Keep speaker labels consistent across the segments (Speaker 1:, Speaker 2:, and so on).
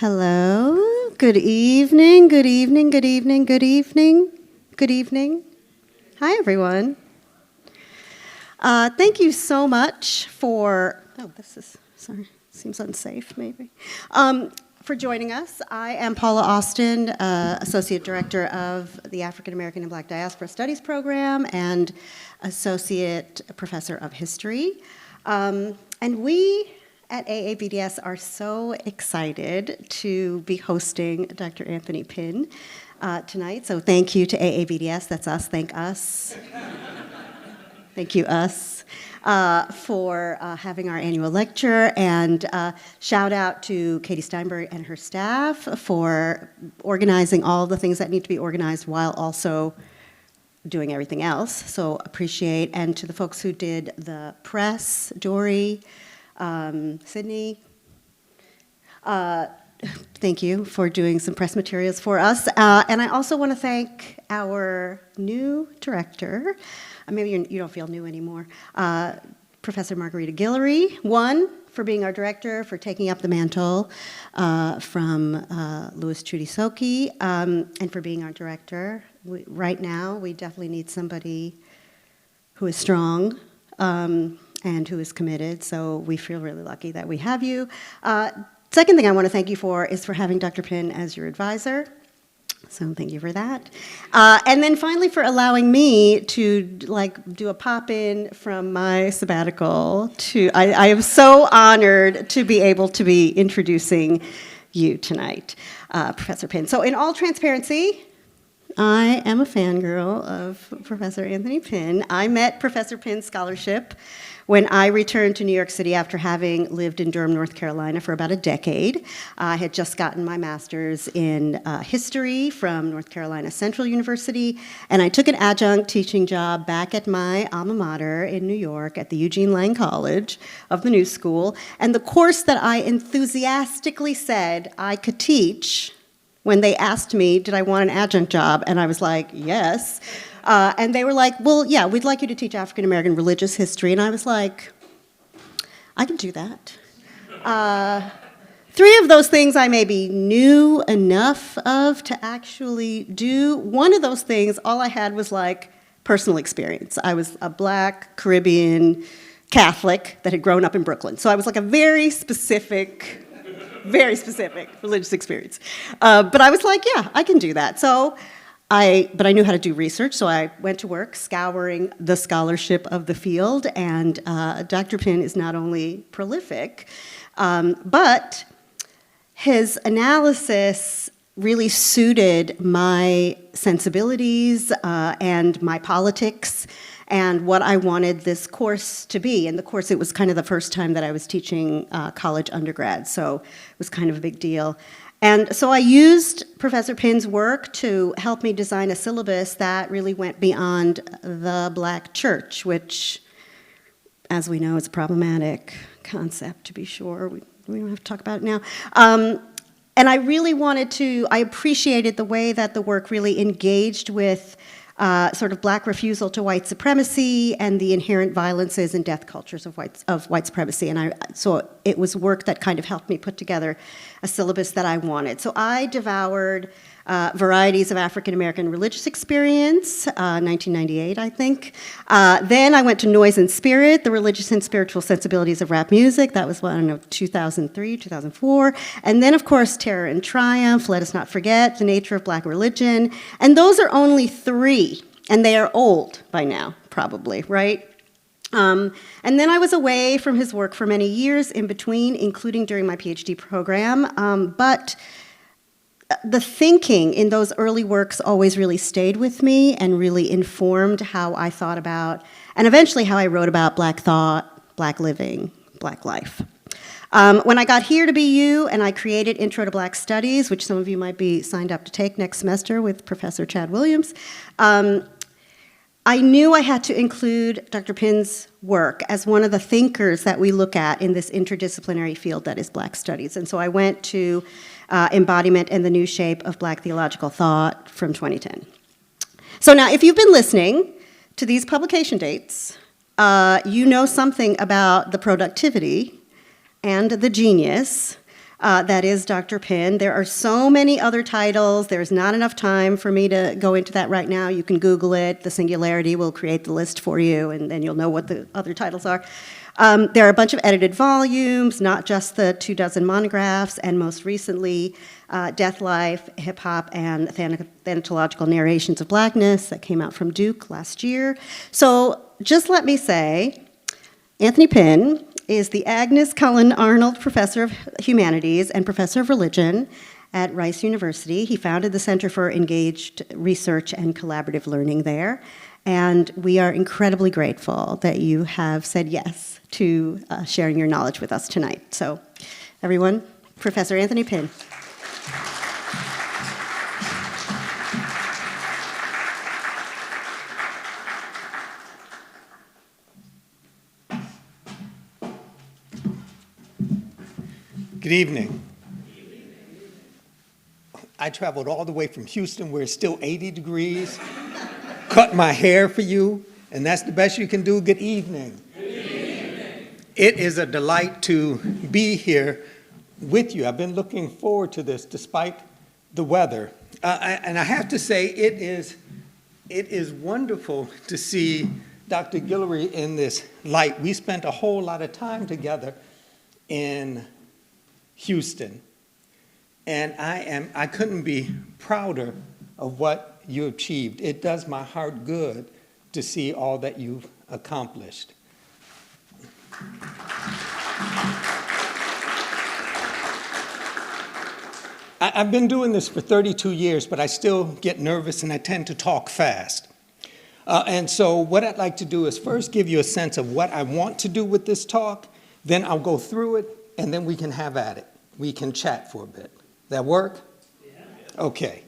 Speaker 1: Hello, good evening, good evening, good evening, good evening, good evening. Hi, everyone. Thank you so much for, seems unsafe, maybe, for joining us. I am Paula Austin, Associate Director of the African American and Black Diaspora Studies Program and Associate Professor of History. And we at AABDS are so excited to be hosting Dr. Anthony Pinn tonight. So thank you to AABDS, that's us, thank us. Thank you, us, for having our annual lecture, and shout out to Katie Steinberg and her staff for organizing all the things that need to be organized while also doing everything else, so appreciate. And to the folks who did the press, Dory, Sydney, thank you for doing some press materials for us. And I also want to thank our new director, maybe you don't feel new anymore, Professor Margarita Guillory, for being our director, for taking up the mantle from Louis Chudisoki, and for being our director. Right now, we definitely need somebody who is strong and who is committed, so we feel really lucky that we have you. Second thing I want to thank you for is for having Dr. Pinn as your advisor. So thank you for that. And then finally for allowing me to do a pop-in from my sabbatical. I am so honored to be able to be introducing you tonight, Professor Pinn. So in all transparency, I am a fangirl of Professor Anthony Pinn. I met Professor Pinn's scholarship when I returned to New York City after having lived in Durham, North Carolina for about a decade. I had just gotten my master's in history from North Carolina Central University, and I took an adjunct teaching job back at my alma mater in New York at the Eugene Lang College of the New School. And the course that I enthusiastically said I could teach when they asked me, did I want an adjunct job? And I was like, yes. And they were like, well, yeah, we'd like you to teach African American religious history. And I was like, I can do that. 3 of those things I maybe knew enough of to actually do. One of those things, all I had was personal experience. I was a Black Caribbean Catholic that had grown up in Brooklyn. So I was a very specific religious experience. But I was like, yeah, I can do that. But I knew how to do research, so I went to work scouring the scholarship of the field, and Dr. Pinn is not only prolific, but his analysis really suited my sensibilities and my politics and what I wanted this course to be. And the course, it was kind of the first time that I was teaching college undergrad, so it was kind of a big deal. And so I used Professor Pinn's work to help me design a syllabus that really went beyond the Black church, which, as we know, is a problematic concept, to be sure. We don't have to talk about it now. And I really I appreciated the way that the work really engaged with sort of Black refusal to white supremacy and the inherent violences and death cultures of white supremacy. And so it was work that kind of helped me put together a syllabus that I wanted. So I devoured Varieties of African American Religious Experience, 1998, I think. Then I went to Noise and Spirit, the Religious and Spiritual Sensibilities of Rap Music. That was, 2003, 2004. And then, of course, Terror and Triumph, Let Us Not Forget, The Nature of Black Religion. And those are only 3, and they are old by now, probably, right? And then I was away from his work for many years in between, including during my PhD program. But the thinking in those early works always really stayed with me and really informed how I thought about, and eventually how I wrote about Black thought, Black living, Black life. When I got here to BU and I created Intro to Black Studies, which some of you might be signed up to take next semester with Professor Chad Williams, I knew I had to include Dr. Pinn's work as one of the thinkers that we look at in this interdisciplinary field that is Black studies. And so I went to Embodiment and the New Shape of Black Theological Thought from 2010. So now, if you've been listening to these publication dates, you know something about the productivity and the genius That is Dr. Pinn. There are so many other titles. There's not enough time for me to go into that right now. You can Google it. The Singularity will create the list for you, and then you'll know what the other titles are. There are a bunch of edited volumes, not just the 24 monographs, and most recently, Death, Life, Hip Hop, and Thanatological Narrations of Blackness that came out from Duke last year. So just let me say, Anthony Pinn is the Agnes, Cullen, Arnold Professor of Humanities and Professor of Religion at Rice University. He founded the Center for Engaged Research and Collaborative Learning there, and we are incredibly grateful that you have said yes to sharing your knowledge with us tonight. So, everyone, Professor Anthony Pinn.
Speaker 2: Good evening. I traveled all the way from Houston where it's still 80 degrees, cut my hair for you, and that's the best you can do. Good evening. Good evening. It is a delight to be here with you. I've been looking forward to this despite the weather. And I have to say, it is wonderful to see Dr. Guillory in this light. We spent a whole lot of time together in Houston, and I couldn't be prouder of what you achieved. It does my heart good to see all that you've accomplished. I've been doing this for 32 years, but I still get nervous and I tend to talk fast. And so what I'd like to do is first give you a sense of what I want to do with this talk, then I'll go through it, and then we can have at it. We can chat for a bit. That work? Yeah. Okay.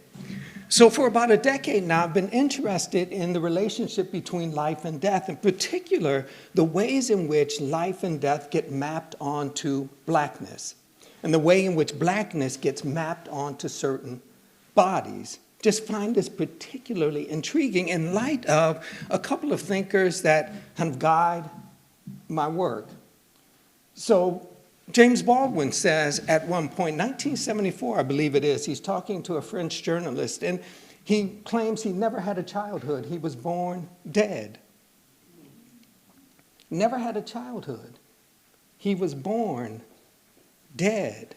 Speaker 2: So for about a decade now, I've been interested in the relationship between life and death, in particular, the ways in which life and death get mapped onto blackness, and the way in which blackness gets mapped onto certain bodies. Just find this particularly intriguing in light of a couple of thinkers that kind of guide my work. So James Baldwin says at one point, 1974, I believe it is, he's talking to a French journalist, and he claims he never had a childhood. He was born dead. Never had a childhood. He was born dead.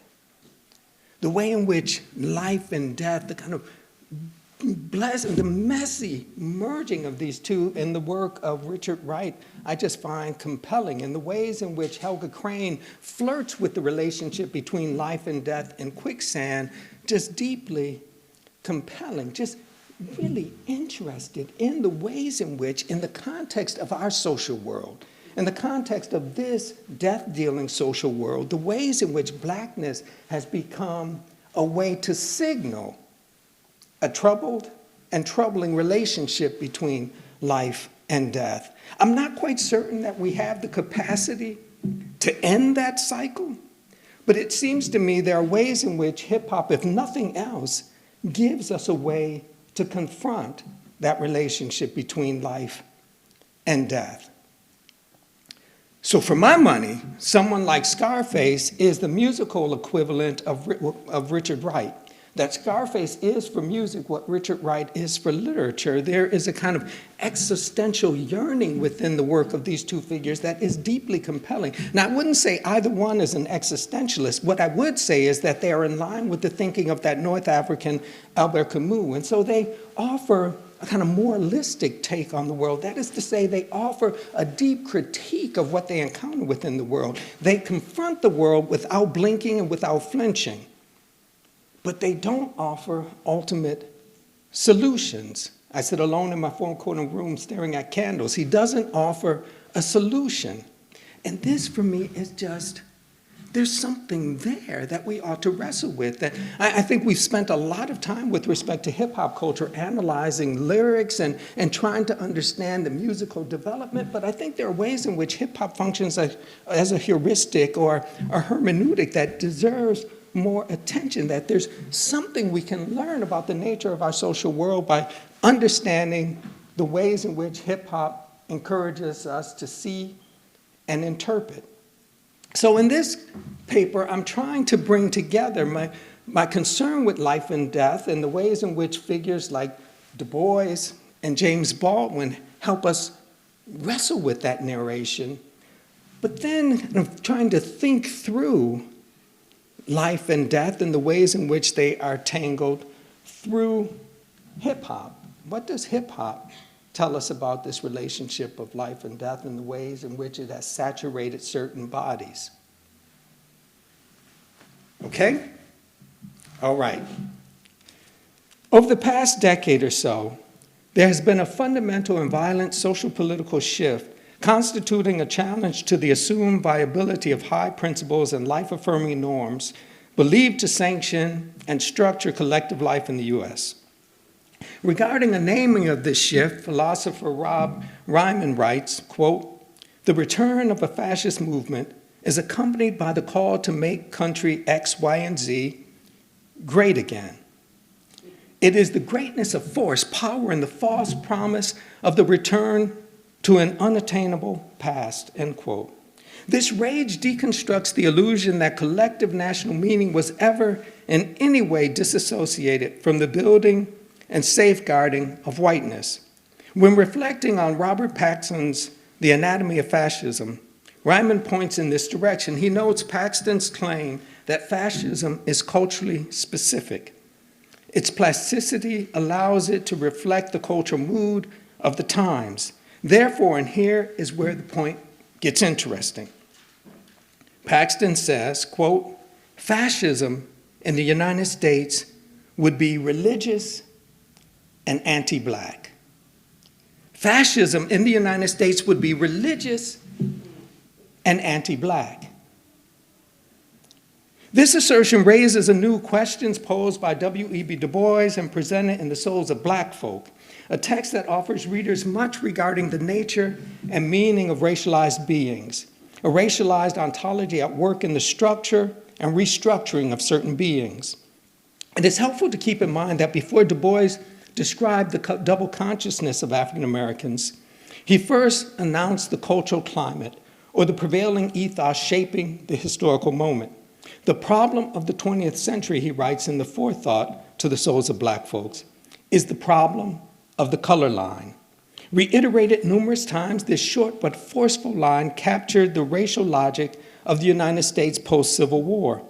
Speaker 2: The way in which life and death, the kind of blessing, the messy merging of these two in the work of Richard Wright, I just find compelling. In the ways in which Helga Crane flirts with the relationship between life and death in Quicksand, just deeply compelling, just really interested in the ways in which, in the context of our social world, in the context of this death-dealing social world, the ways in which blackness has become a way to signal a troubled and troubling relationship between life and death. I'm not quite certain that we have the capacity to end that cycle, but it seems to me there are ways in which hip-hop, if nothing else, gives us a way to confront that relationship between life and death. So for my money, someone like Scarface is the musical equivalent of Richard Wright. That Scarface is for music what Richard Wright is for literature. There is a kind of existential yearning within the work of these two figures that is deeply compelling. Now, I wouldn't say either one is an existentialist. What I would say is that they are in line with the thinking of that North African Albert Camus. And so they offer a kind of moralistic take on the world. That is to say, they offer a deep critique of what they encounter within the world. They confront the world without blinking and without flinching. But they don't offer ultimate solutions. I sit alone in my four-corner room staring at candles. He doesn't offer a solution. And this, for me, is just, there's something there that we ought to wrestle with. That I think we've spent a lot of time with respect to hip-hop culture analyzing lyrics and trying to understand the musical development, but I think there are ways in which hip-hop functions as a heuristic or a hermeneutic that deserves more attention, that there's something we can learn about the nature of our social world by understanding the ways in which hip-hop encourages us to see and interpret. So in this paper, I'm trying to bring together my concern with life and death and the ways in which figures like Du Bois and James Baldwin help us wrestle with that narration, but then kind of trying to think through life and death and the ways in which they are tangled through hip-hop. What does hip-hop tell us about this relationship of life and death and the ways in which it has saturated certain bodies? Okay? All right. Over the past decade or so, there has been a fundamental and violent social political shift constituting a challenge to the assumed viability of high principles and life-affirming norms believed to sanction and structure collective life in the U.S. Regarding a naming of this shift, philosopher Rob Ryman writes, quote, "The return of a fascist movement is accompanied by the call to make country X, Y, and Z great again. It is the greatness of force, power, and the false promise of the return to an unattainable past," end quote. This rage deconstructs the illusion that collective national meaning was ever in any way disassociated from the building and safeguarding of whiteness. When reflecting on Robert Paxton's The Anatomy of Fascism, Ryman points in this direction. He notes Paxton's claim that fascism is culturally specific. Its plasticity allows it to reflect the cultural mood of the times. Therefore, and here is where the point gets interesting. Paxton says, quote, "Fascism in the United States would be religious and anti-black." Fascism in the United States would be religious and anti-black. This assertion raises anew questions posed by W.E.B. Du Bois and presented in The Souls of Black Folk, a text that offers readers much regarding the nature and meaning of racialized beings, a racialized ontology at work in the structure and restructuring of certain beings. It is helpful to keep in mind that before Du Bois described the double consciousness of African Americans, he first announced the cultural climate, or the prevailing ethos shaping the historical moment. The problem of the 20th century, he writes in the forethought to The Souls of Black Folks, is the problem of the color line. Reiterated numerous times, this short but forceful line captured the racial logic of the United States post-Civil War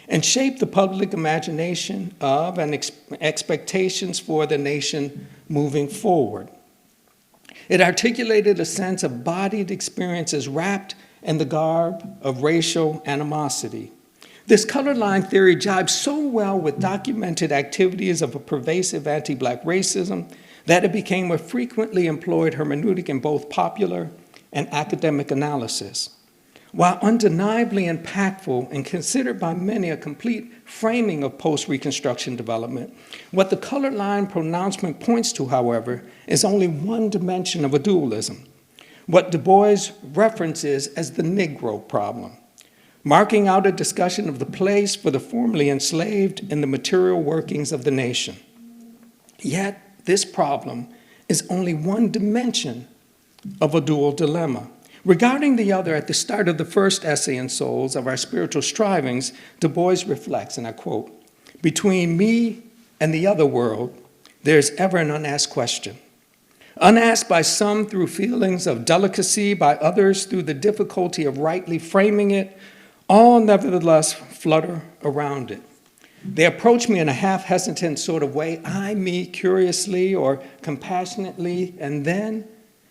Speaker 2: and shaped the public imagination of and expectations for the nation moving forward. It articulated a sense of bodied experiences wrapped in the garb of racial animosity. This color line theory jibes so well with documented activities of a pervasive anti-Black racism that it became a frequently employed hermeneutic in both popular and academic analysis. While undeniably impactful and considered by many a complete framing of post-Reconstruction development, what the color line pronouncement points to, however, is only one dimension of a dualism, what Du Bois references as the Negro problem, marking out a discussion of the place for the formerly enslaved in the material workings of the nation. Yet, this problem is only one dimension of a dual dilemma. Regarding the other, at the start of the first essay in Souls of Our Spiritual Strivings, Du Bois reflects, and I quote, "Between me and the other world, there's ever an unasked question. Unasked by some through feelings of delicacy, by others through the difficulty of rightly framing it, all nevertheless flutter around it. They approach me in a half-hesitant sort of way, eye me curiously or compassionately, and then,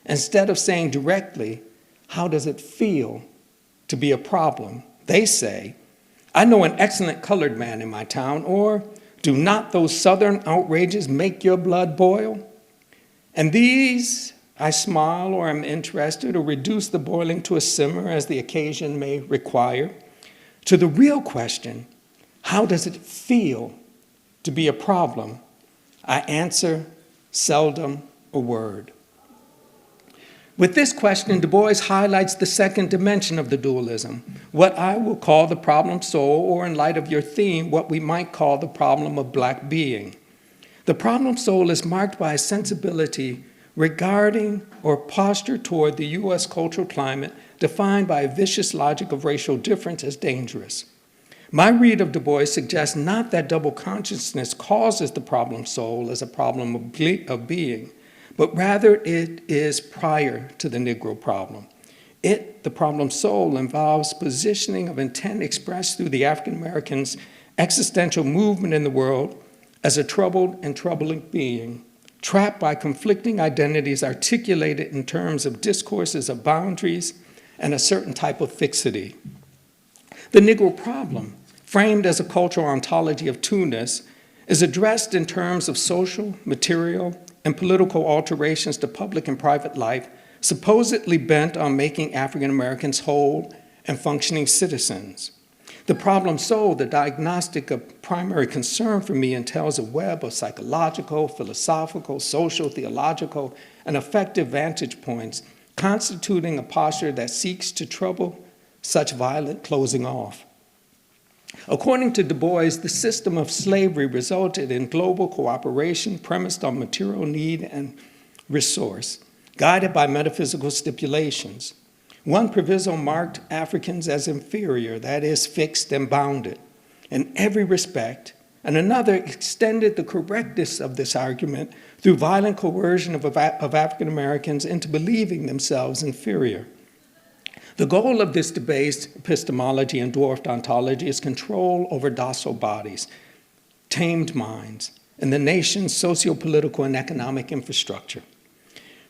Speaker 2: instead of saying directly, 'How does it feel to be a problem?' they say, 'I know an excellent colored man in my town,' or 'Do not those Southern outrages make your blood boil?' And these, I smile or am interested or reduce the boiling to a simmer as the occasion may require. To the real question, how does it feel to be a problem, I answer seldom a word." With this question, Du Bois highlights the second dimension of the dualism, what I will call the problem soul, or in light of your theme, what we might call the problem of Black being. The problem soul is marked by a sensibility regarding or posture toward the U.S. cultural climate defined by a vicious logic of racial difference as dangerous. My read of Du Bois suggests not that double consciousness causes the problem soul as a problem of being, but rather it is prior to the Negro problem. It, the problem soul, involves positioning of intent expressed through the African American's existential movement in the world as a troubled and troubling being, trapped by conflicting identities articulated in terms of discourses of boundaries and a certain type of fixity. The Negro problem, framed as a cultural ontology of two-ness, is addressed in terms of social, material, and political alterations to public and private life, supposedly bent on making African Americans whole and functioning citizens. The problem soul, the diagnostic of primary concern for me, entails a web of psychological, philosophical, social, theological, and affective vantage points, constituting a posture that seeks to trouble such violent closing off. According to Du Bois, the system of slavery resulted in global cooperation premised on material need and resource, guided by metaphysical stipulations. One proviso marked Africans as inferior, that is, fixed and bounded, in every respect, and another extended the correctness of this argument through violent coercion of African Americans into believing themselves inferior. The goal of this debased epistemology and dwarfed ontology is control over docile bodies, tamed minds, and the nation's socio-political and economic infrastructure.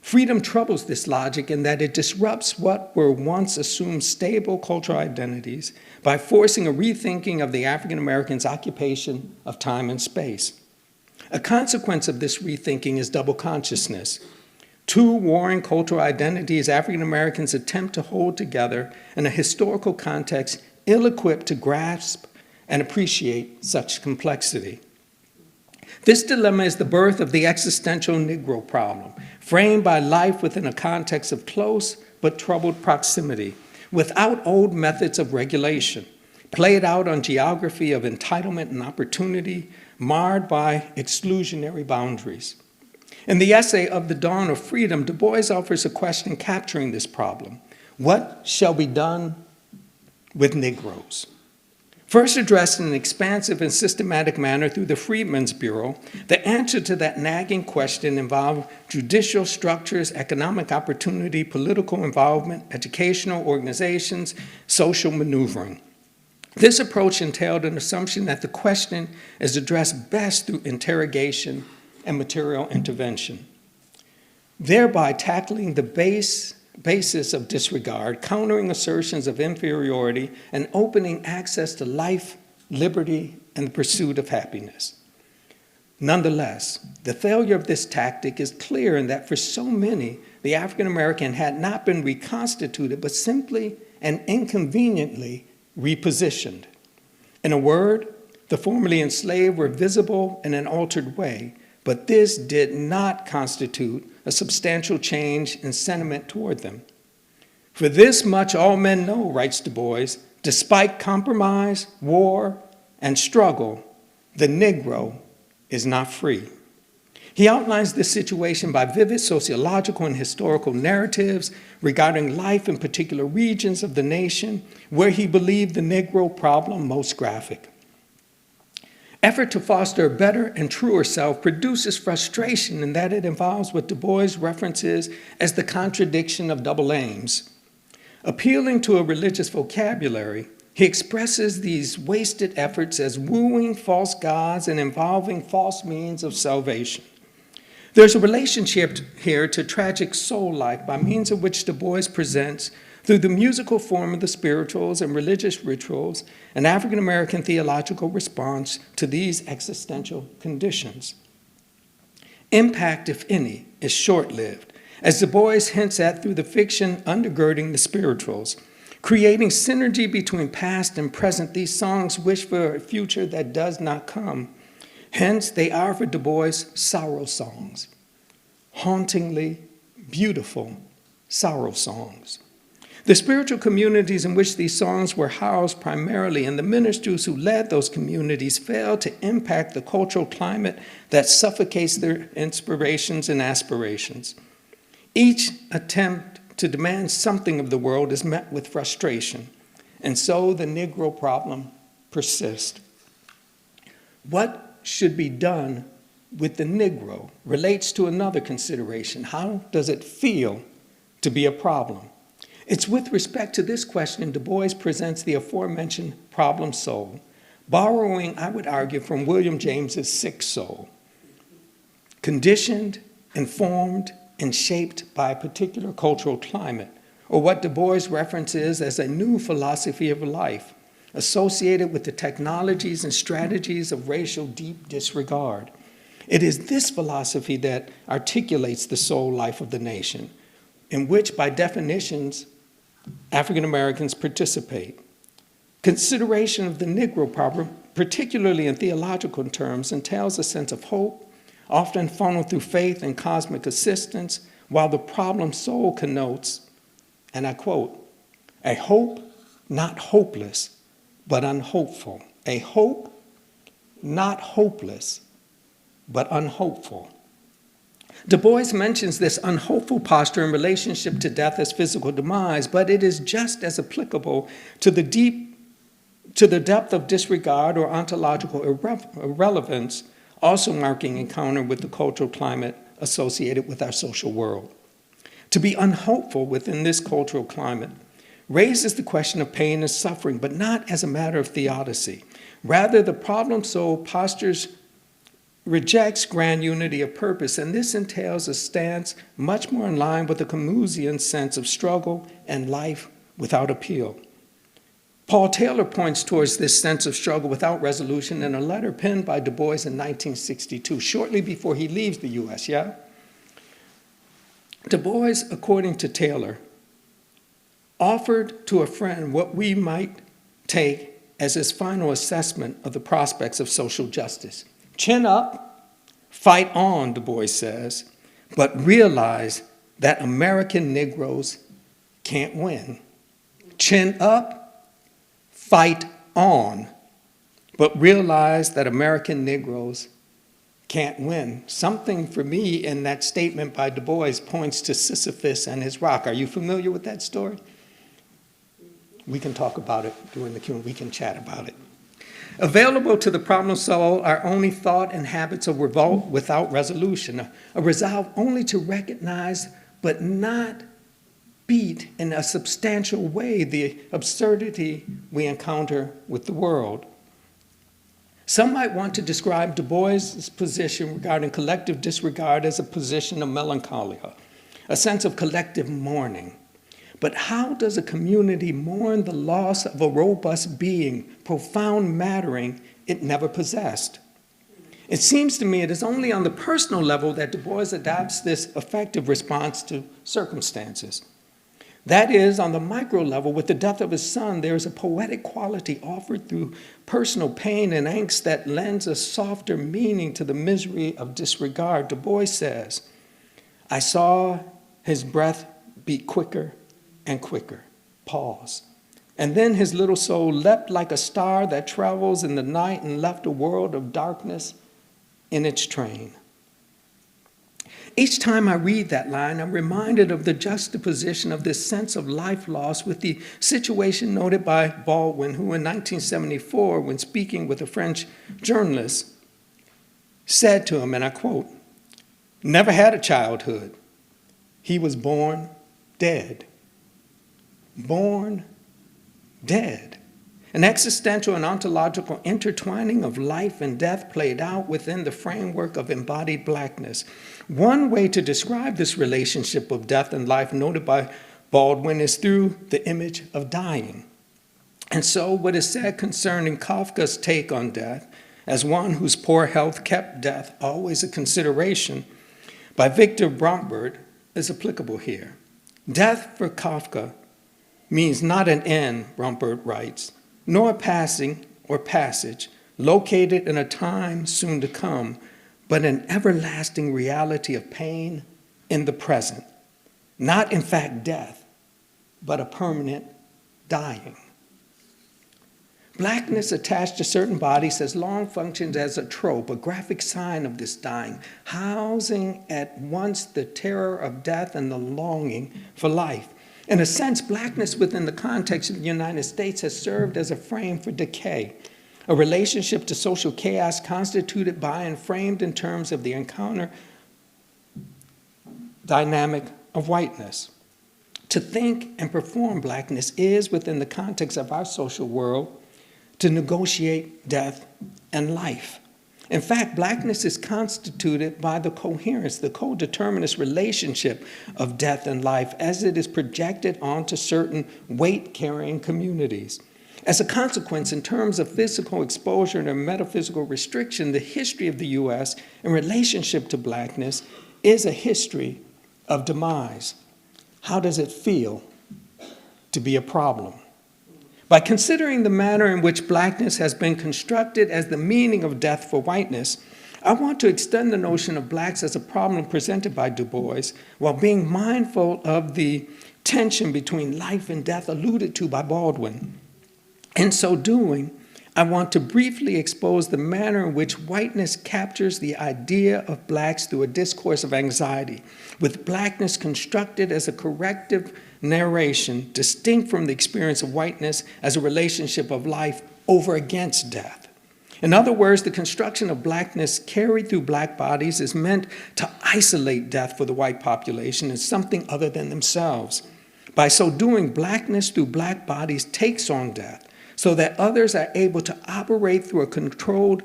Speaker 2: Freedom troubles this logic in that it disrupts what were once assumed stable cultural identities by forcing a rethinking of the African American's occupation of time and space. A consequence of this rethinking is double consciousness. Two warring cultural identities African Americans attempt to hold together in a historical context ill-equipped to grasp and appreciate such complexity. This dilemma is the birth of the existential Negro problem, framed by life within a context of close but troubled proximity, without old methods of regulation, played out on geography of entitlement and opportunity, marred by exclusionary boundaries. In the essay Of the Dawn of Freedom, Du Bois offers a question capturing this problem. What shall be done with Negroes? First addressed in an expansive and systematic manner through the Freedmen's Bureau, the answer to that nagging question involved judicial structures, economic opportunity, political involvement, educational organizations, social maneuvering. This approach entailed an assumption that the question is addressed best through interrogation and material intervention, thereby tackling the basis of disregard, countering assertions of inferiority, and opening access to life, liberty, and the pursuit of happiness. Nonetheless, the failure of this tactic is clear in that for so many, the African American had not been reconstituted, but simply and inconveniently repositioned. In a word, the formerly enslaved were visible in an altered way, but this did not constitute a substantial change in sentiment toward them. For this much all men know, writes Du Bois, despite compromise, war, and struggle, the Negro is not free. He outlines this situation by vivid sociological and historical narratives regarding life in particular regions of the nation where he believed the Negro problem most graphic. Effort to foster a better and truer self produces frustration in that it involves what Du Bois references as the contradiction of double aims. Appealing to a religious vocabulary, he expresses these wasted efforts as wooing false gods and involving false means of salvation. There's a relationship here to tragic soul life by means of which Du Bois presents, through the musical form of the spirituals and religious rituals, an African American theological response to these existential conditions. Impact, if any, is short-lived, as Du Bois hints at through the fiction undergirding the spirituals. Creating synergy between past and present, these songs wish for a future that does not come. Hence, they are for Du Bois sorrow songs, hauntingly beautiful sorrow songs. The spiritual communities in which these songs were housed primarily, and the ministers who led those communities, failed to impact the cultural climate that suffocates their inspirations and aspirations. Each attempt to demand something of the world is met with frustration, and so the Negro problem persists. What should be done with the Negro relates to another consideration. How does it feel to be a problem? It's with respect to this question Du Bois presents the aforementioned problem soul, borrowing, I would argue, from William James's sick soul, conditioned, informed, and shaped by a particular cultural climate, or what Du Bois references as a new philosophy of life, associated with the technologies and strategies of racial deep disregard. It is this philosophy that articulates the soul life of the nation, in which, by definitions, African Americans participate. Consideration of the Negro problem, particularly in theological terms, entails a sense of hope, often funneled through faith and cosmic assistance, while the problem soul connotes, and I quote, a hope not hopeless, but unhopeful. A hope not hopeless, but unhopeful. Du Bois mentions this unhopeful posture in relationship to death as physical demise, but it is just as applicable to the depth of disregard or ontological irrelevance, also marking encounter with the cultural climate associated with our social world. To be unhopeful within this cultural climate raises the question of pain and suffering, but not as a matter of theodicy. Rather, the problem soul postures rejects grand unity of purpose, and this entails a stance much more in line with the Camusian sense of struggle and life without appeal. Paul Taylor points towards this sense of struggle without resolution in a letter penned by Du Bois in 1962, shortly before he leaves the U.S., yeah? Du Bois, according to Taylor, offered to a friend what we might take as his final assessment of the prospects of social justice. Chin up, fight on, Du Bois says, but realize that American Negroes can't win. Chin up, fight on, but realize that American Negroes can't win. Something for me in that statement by Du Bois points to Sisyphus and his rock. Are you familiar with that story? We can talk about it during the Q&A. We can chat about it. Available to the problem soul are only thought and habits of revolt without resolution, a resolve only to recognize but not beat in a substantial way the absurdity we encounter with the world. Some might want to describe Du Bois' position regarding collective disregard as a position of melancholia, a sense of collective mourning. But how does a community mourn the loss of a robust being, profound mattering it never possessed? It seems to me it is only on the personal level that Du Bois adapts this effective response to circumstances. That is, on the micro level, with the death of his son, there is a poetic quality offered through personal pain and angst that lends a softer meaning to the misery of disregard. Du Bois says, I saw his breath beat quicker and quicker. Pause. And then his little soul leapt like a star that travels in the night and left a world of darkness in its train. Each time I read that line, I'm reminded of the juxtaposition of this sense of life loss with the situation noted by Baldwin, who in 1974, when speaking with a French journalist, said to him, and I quote, never had a childhood. He was born dead. Born dead. An existential and ontological intertwining of life and death played out within the framework of embodied blackness. One way to describe this relationship of death and life noted by Baldwin is through the image of dying. And so what is said concerning Kafka's take on death, as one whose poor health kept death always a consideration, by Victor Bromberg is applicable here. Death for Kafka means not an end, Bromberg writes, nor a passing or passage located in a time soon to come, but an everlasting reality of pain in the present. Not, in fact, death, but a permanent dying. Blackness attached to certain bodies has long functioned as a trope, a graphic sign of this dying, housing at once the terror of death and the longing for life. In a sense, blackness within the context of the United States has served as a frame for decay, a relationship to social chaos constituted by and framed in terms of the encounter dynamic of whiteness. To think and perform blackness is, within the context of our social world, to negotiate death and life. In fact, blackness is constituted by the coherence, the co-determinist relationship of death and life as it is projected onto certain weight-carrying communities. As a consequence, in terms of physical exposure and metaphysical restriction, the history of the U.S. in relationship to blackness is a history of demise. How does it feel to be a problem? By considering the manner in which blackness has been constructed as the meaning of death for whiteness, I want to extend the notion of blacks as a problem presented by Du Bois while being mindful of the tension between life and death alluded to by Baldwin. In so doing, I want to briefly expose the manner in which whiteness captures the idea of blacks through a discourse of anxiety, with blackness constructed as a corrective narration distinct from the experience of whiteness as a relationship of life over against death. In other words, the construction of blackness carried through black bodies is meant to isolate death for the white population as something other than themselves. By so doing, blackness through black bodies takes on death so that others are able to operate through a controlled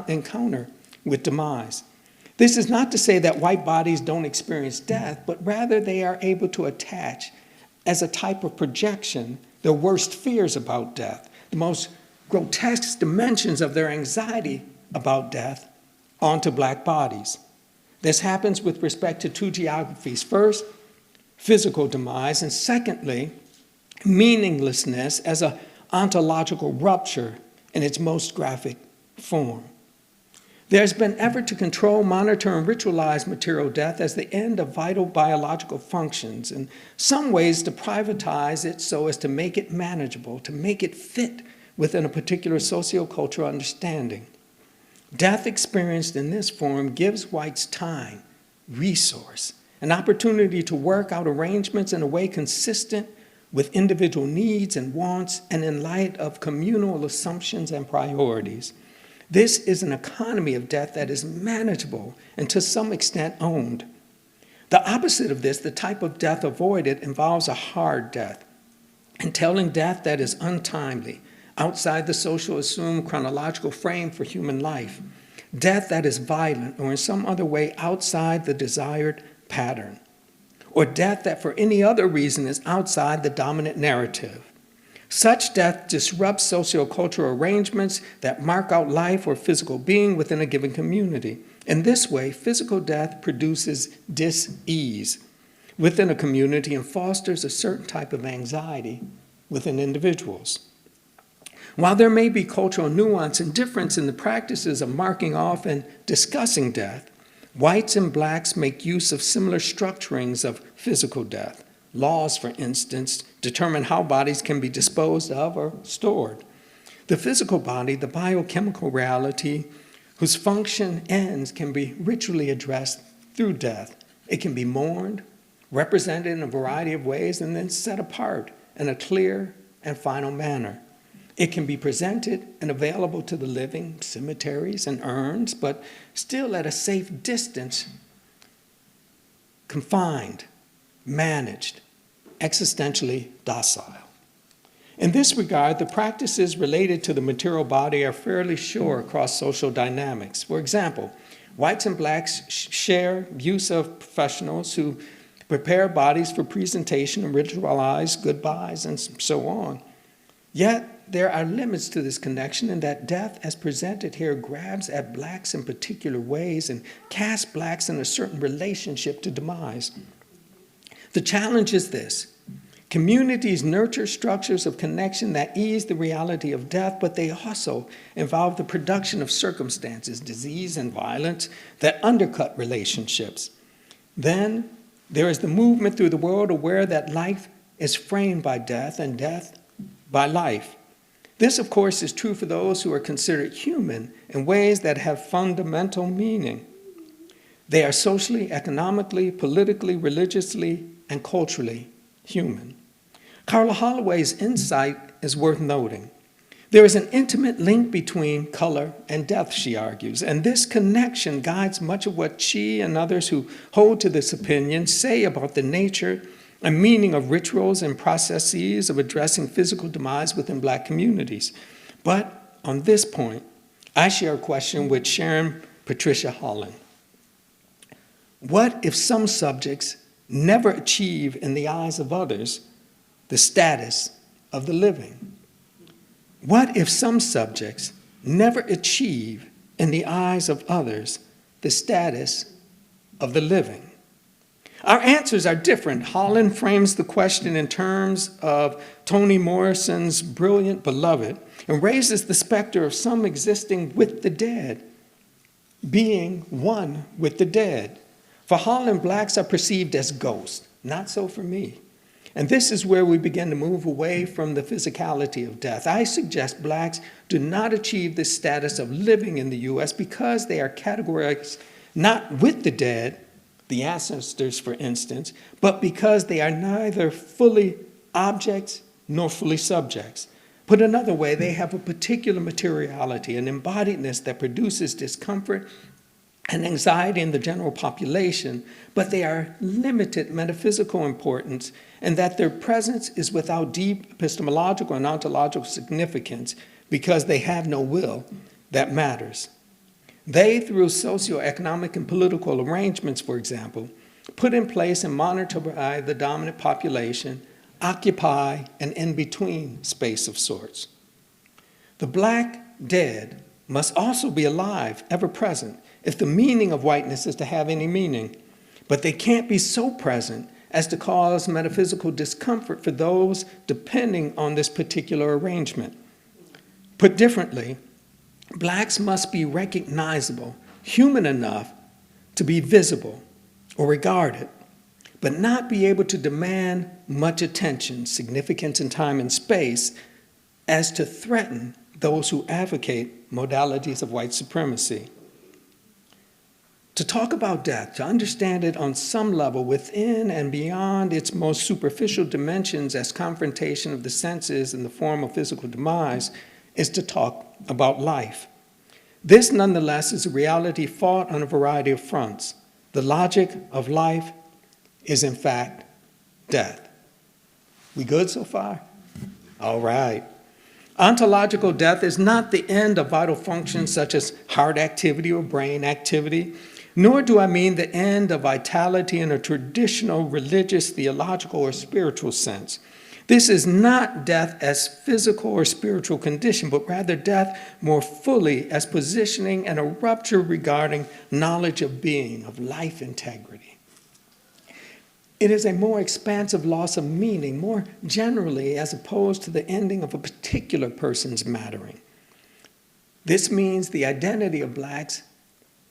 Speaker 2: encounter with demise. This is not to say that white bodies don't experience death, but rather they are able to attach as a type of projection their worst fears about death, the most grotesque dimensions of their anxiety about death onto black bodies. This happens with respect to two geographies. First, physical demise, and secondly, meaninglessness as an ontological rupture in its most graphic form. There's been effort to control, monitor, and ritualize material death as the end of vital biological functions, in some ways to privatize it so as to make it manageable, to make it fit within a particular sociocultural understanding. Death experienced in this form gives whites time, resource, an opportunity to work out arrangements in a way consistent with individual needs and wants and in light of communal assumptions and priorities. This is an economy of death that is manageable and to some extent owned. The opposite of this, the type of death avoided, involves a hard death, entailing death that is untimely, outside the social assumed chronological frame for human life, death that is violent or in some other way outside the desired pattern, or death that for any other reason is outside the dominant narrative. Such death disrupts sociocultural arrangements that mark out life or physical being within a given community. In this way, physical death produces dis-ease within a community and fosters a certain type of anxiety within individuals. While there may be cultural nuance and difference in the practices of marking off and discussing death, whites and blacks make use of similar structurings of physical death. Laws, for instance, determine how bodies can be disposed of or stored. The physical body, the biochemical reality whose function ends, can be ritually addressed through death. It can be mourned, represented in a variety of ways, and then set apart in a clear and final manner. It can be presented and available to the living, cemeteries and urns, but still at a safe distance, confined, managed, existentially docile. In this regard, the practices related to the material body are fairly sure across social dynamics. For example, whites and blacks share use of professionals who prepare bodies for presentation and ritualize goodbyes and so on. Yet, there are limits to this connection in that death as presented here grabs at blacks in particular ways and casts blacks in a certain relationship to demise. The challenge is this. Communities nurture structures of connection that ease the reality of death, but they also involve the production of circumstances, disease and violence, that undercut relationships. Then there is the movement through the world aware that life is framed by death and death by life. This, of course, is true for those who are considered human in ways that have fundamental meaning. They are socially, economically, politically, religiously, and culturally human. Carla Holloway's insight is worth noting. There is an intimate link between color and death, she argues, and this connection guides much of what she and others who hold to this opinion say about the nature and meaning of rituals and processes of addressing physical demise within Black communities. But on this point, I share a question with Sharon Patricia Holland. What if some subjects never achieve in the eyes of others the status of the living? What if some subjects never achieve in the eyes of others the status of the living? Our answers are different. Holland frames the question in terms of Toni Morrison's brilliant Beloved and raises the specter of some existing with the dead, being one with the dead. For Holland, Blacks are perceived as ghosts. Not so for me. And this is where we begin to move away from the physicality of death. I suggest Blacks do not achieve this status of living in the U.S. because they are categorized not with the dead, the ancestors, for instance, but because they are neither fully objects nor fully subjects. Put another way, they have a particular materiality, an embodiedness that produces discomfort and anxiety in the general population, but they are limited metaphysical importance, and that their presence is without deep epistemological and ontological significance because they have no will that matters. They, through socioeconomic and political arrangements, for example, put in place and monitor by the dominant population, occupy an in-between space of sorts. The Black dead must also be alive, ever present, if the meaning of whiteness is to have any meaning. But they can't be so present as to cause metaphysical discomfort for those depending on this particular arrangement. Put differently, Blacks must be recognizable, human enough to be visible or regarded, but not be able to demand much attention, significance in time and space, as to threaten those who advocate modalities of white supremacy. To talk about death, to understand it on some level within and beyond its most superficial dimensions as confrontation of the senses in the form of physical demise, is to talk about life. This, nonetheless, is a reality fought on a variety of fronts. The logic of life is, in fact, death. We good so far? All right. Ontological death is not the end of vital functions such as heart activity or brain activity, nor do I mean the end of vitality in a traditional religious, theological, or spiritual sense. This is not death as physical or spiritual condition, but rather death more fully as positioning and a rupture regarding knowledge of being, of life integrity. It is a more expansive loss of meaning, more generally, as opposed to the ending of a particular person's mattering. This means the identity of Blacks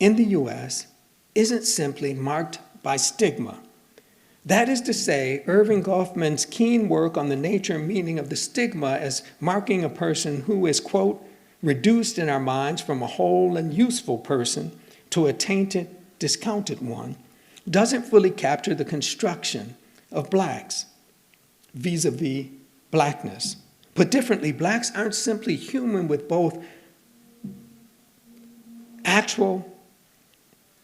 Speaker 2: in the U.S. isn't simply marked by stigma. That is to say, Irving Goffman's keen work on the nature and meaning of the stigma as marking a person who is, quote, reduced in our minds from a whole and useful person to a tainted, discounted one, doesn't fully capture the construction of Blacks vis-a-vis Blackness. Put differently, Blacks aren't simply human with both actual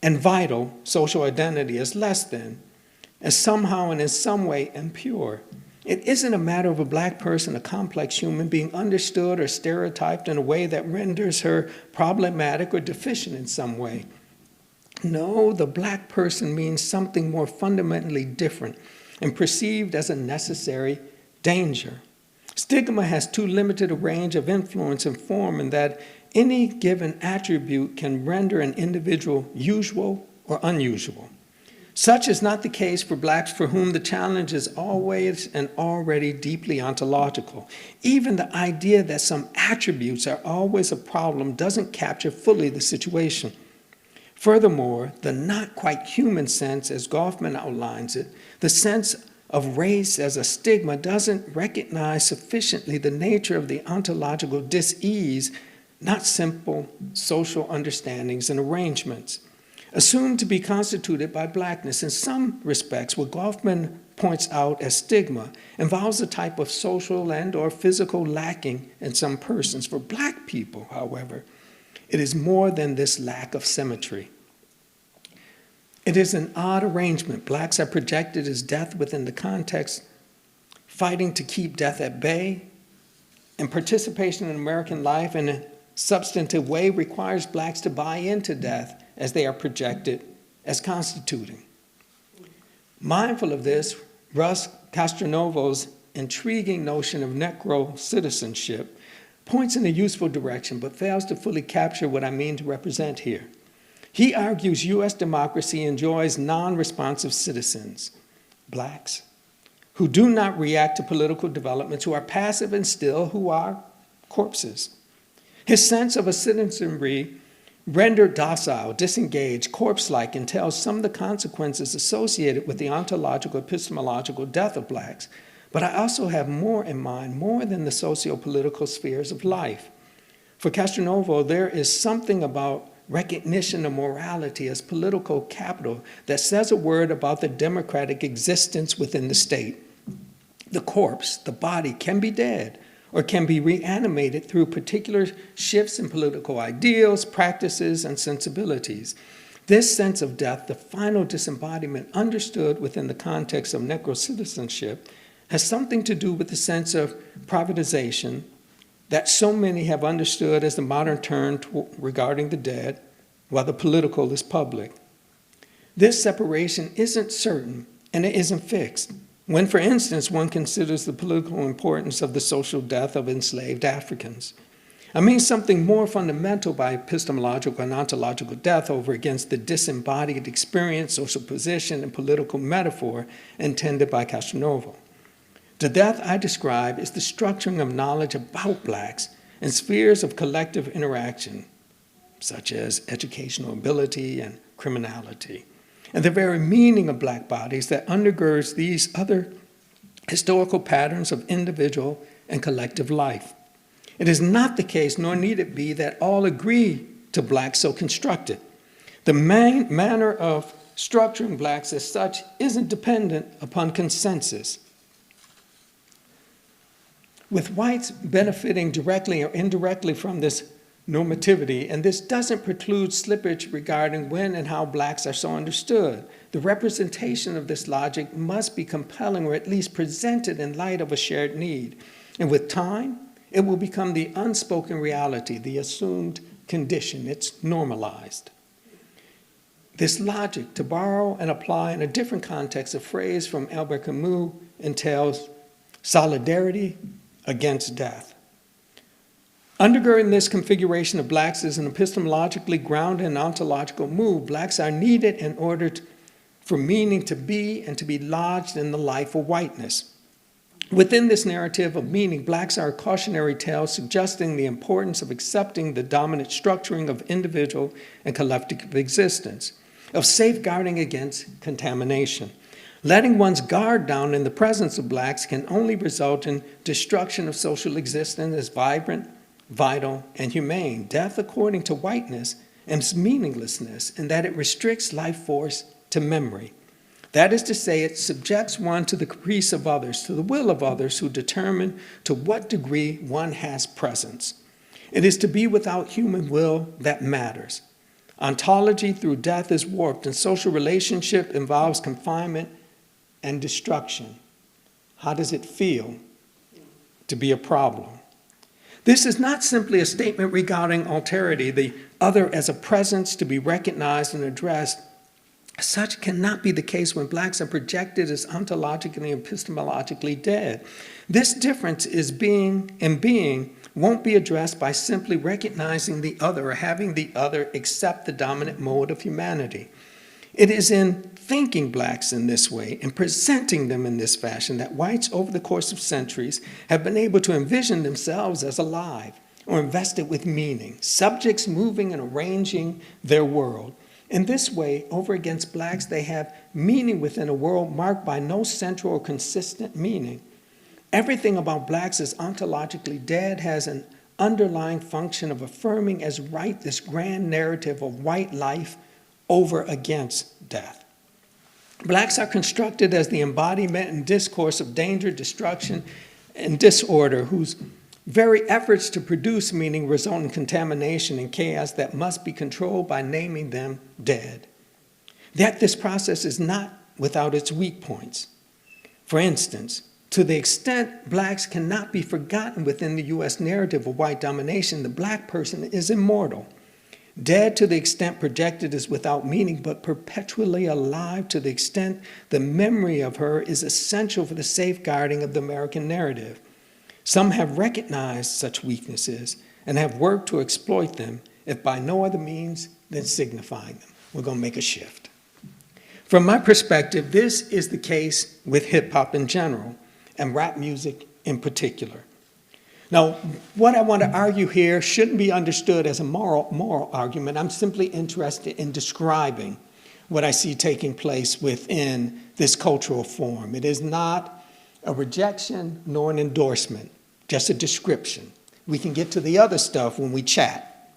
Speaker 2: and vital social identity as less than, as somehow and in some way impure. It isn't a matter of a Black person, a complex human, being understood or stereotyped in a way that renders her problematic or deficient in some way. No, the Black person means something more fundamentally different and perceived as a necessary danger. Stigma has too limited a range of influence and form in that any given attribute can render an individual usual or unusual. Such is not the case for Blacks for whom the challenge is always and already deeply ontological. Even the idea that some attributes are always a problem doesn't capture fully the situation. Furthermore, the not quite human sense, as Goffman outlines it, the sense of race as a stigma doesn't recognize sufficiently the nature of the ontological dis-ease, not simple social understandings and arrangements, assumed to be constituted by blackness. In some respects, what Goffman points out as stigma involves a type of social and or physical lacking in some persons. For black people, however, it is more than this lack of symmetry. It is an odd arrangement. Blacks are projected as death within the context, fighting to keep death at bay, and participation in American life in a substantive way requires blacks to buy into death as they are projected as constituting. Mindful of this, Russ Castronovo's intriguing notion of Negro citizenship points in a useful direction, but fails to fully capture what I mean to represent here. He argues U.S. democracy enjoys non-responsive citizens, blacks, who do not react to political developments, who are passive and still, who are corpses. His sense of a citizenry rendered docile, disengaged, corpse-like, entails some of the consequences associated with the ontological, epistemological death of blacks. But I also have more in mind, more than the socio-political spheres of life. For Castronovo, there is something about recognition of morality as political capital that says a word about the democratic existence within the state. The corpse, the body, can be dead or can be reanimated through particular shifts in political ideals, practices, and sensibilities. This sense of death, the final disembodiment understood within the context of Negro citizenship, has something to do with the sense of privatization that so many have understood as the modern term regarding the dead, while the political is public. This separation isn't certain, and it isn't fixed. When, for instance, one considers the political importance of the social death of enslaved Africans. I mean something more fundamental by epistemological and ontological death over against the disembodied experience, social position, and political metaphor intended by Castronovo. The death I describe is the structuring of knowledge about blacks in spheres of collective interaction, such as educational ability and criminality, and the very meaning of black bodies that undergirds these other historical patterns of individual and collective life. It is not the case, nor need it be, that all agree to blacks so constructed. The manner of structuring blacks as such isn't dependent upon consensus, with whites benefiting directly or indirectly from this normativity, and this doesn't preclude slippage regarding when and how blacks are so understood. The representation of this logic must be compelling or at least presented in light of a shared need. And with time, it will become the unspoken reality, the assumed condition. It's normalized. This logic, to borrow and apply in a different context, a phrase from Albert Camus, entails solidarity against death. Undergirding this configuration of blacks is an epistemologically grounded and ontological move. Blacks are needed in order for meaning to be and to be lodged in the life of whiteness. Within this narrative of meaning, blacks are a cautionary tale suggesting the importance of accepting the dominant structuring of individual and collective existence, of safeguarding against contamination. Letting one's guard down in the presence of blacks can only result in destruction of social existence as vibrant, vital, and humane. Death, according to whiteness, is meaninglessness in that it restricts life force to memory. That is to say, it subjects one to the caprice of others, to the will of others who determine to what degree one has presence. It is to be without human will that matters. Ontology through death is warped, and social relationship involves confinement and destruction. How does it feel to be a problem? This is not simply a statement regarding alterity, the other as a presence to be recognized and addressed. Such cannot be the case when blacks are projected as ontologically and epistemologically dead. This difference is being won't be addressed by simply recognizing the other or having the other accept the dominant mode of humanity. It is in thinking blacks in this way and presenting them in this fashion that whites over the course of centuries have been able to envision themselves as alive or invested with meaning, subjects moving and arranging their world. In this way, over against blacks, they have meaning within a world marked by no central or consistent meaning. Everything about blacks is ontologically dead, has an underlying function of affirming as right this grand narrative of white life over against death. Blacks are constructed as the embodiment and discourse of danger, destruction, and disorder, whose very efforts to produce meaning result in contamination and chaos that must be controlled by naming them dead. Yet this process is not without its weak points. For instance, to the extent blacks cannot be forgotten within the U.S. narrative of white domination, the black person is immortal. Dead to the extent projected is without meaning, but perpetually alive to the extent the memory of her is essential for the safeguarding of the American narrative. Some have recognized such weaknesses and have worked to exploit them, if by no other means than signifying them. We're going to make a shift. From my perspective, this is the case with hip-hop in general and rap music in particular. Now, what I want to argue here shouldn't be understood as a moral argument. I'm simply interested in describing what I see taking place within this cultural form. It is not a rejection nor an endorsement, just a description. We can get to the other stuff when we chat.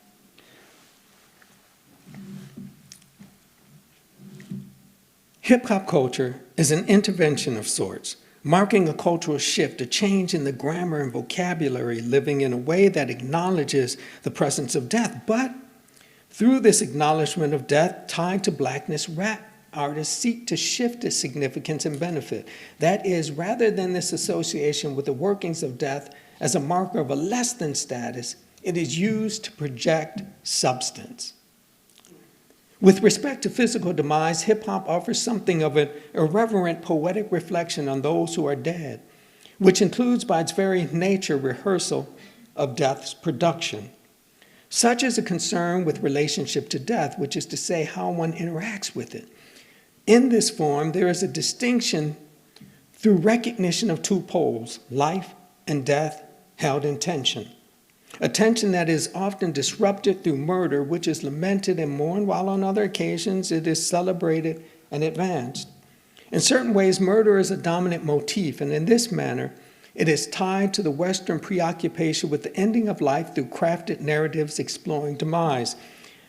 Speaker 2: Hip-hop culture is an intervention of sorts, marking a cultural shift, a change in the grammar and vocabulary, living in a way that acknowledges the presence of death. But through this acknowledgement of death tied to blackness, rap artists seek to shift its significance and benefit. That is, rather than this association with the workings of death as a marker of a less than status, it is used to project substance. With respect to physical demise, hip-hop offers something of an irreverent poetic reflection on those who are dead, which includes by its very nature rehearsal of death's production. Such is a concern with relationship to death, which is to say how one interacts with it. In this form, there is a distinction through recognition of two poles, life and death held in tension. A tension that is often disrupted through murder, which is lamented and mourned, while on other occasions it is celebrated and advanced. In certain ways, murder is a dominant motif, and in this manner, it is tied to the Western preoccupation with the ending of life through crafted narratives exploring demise.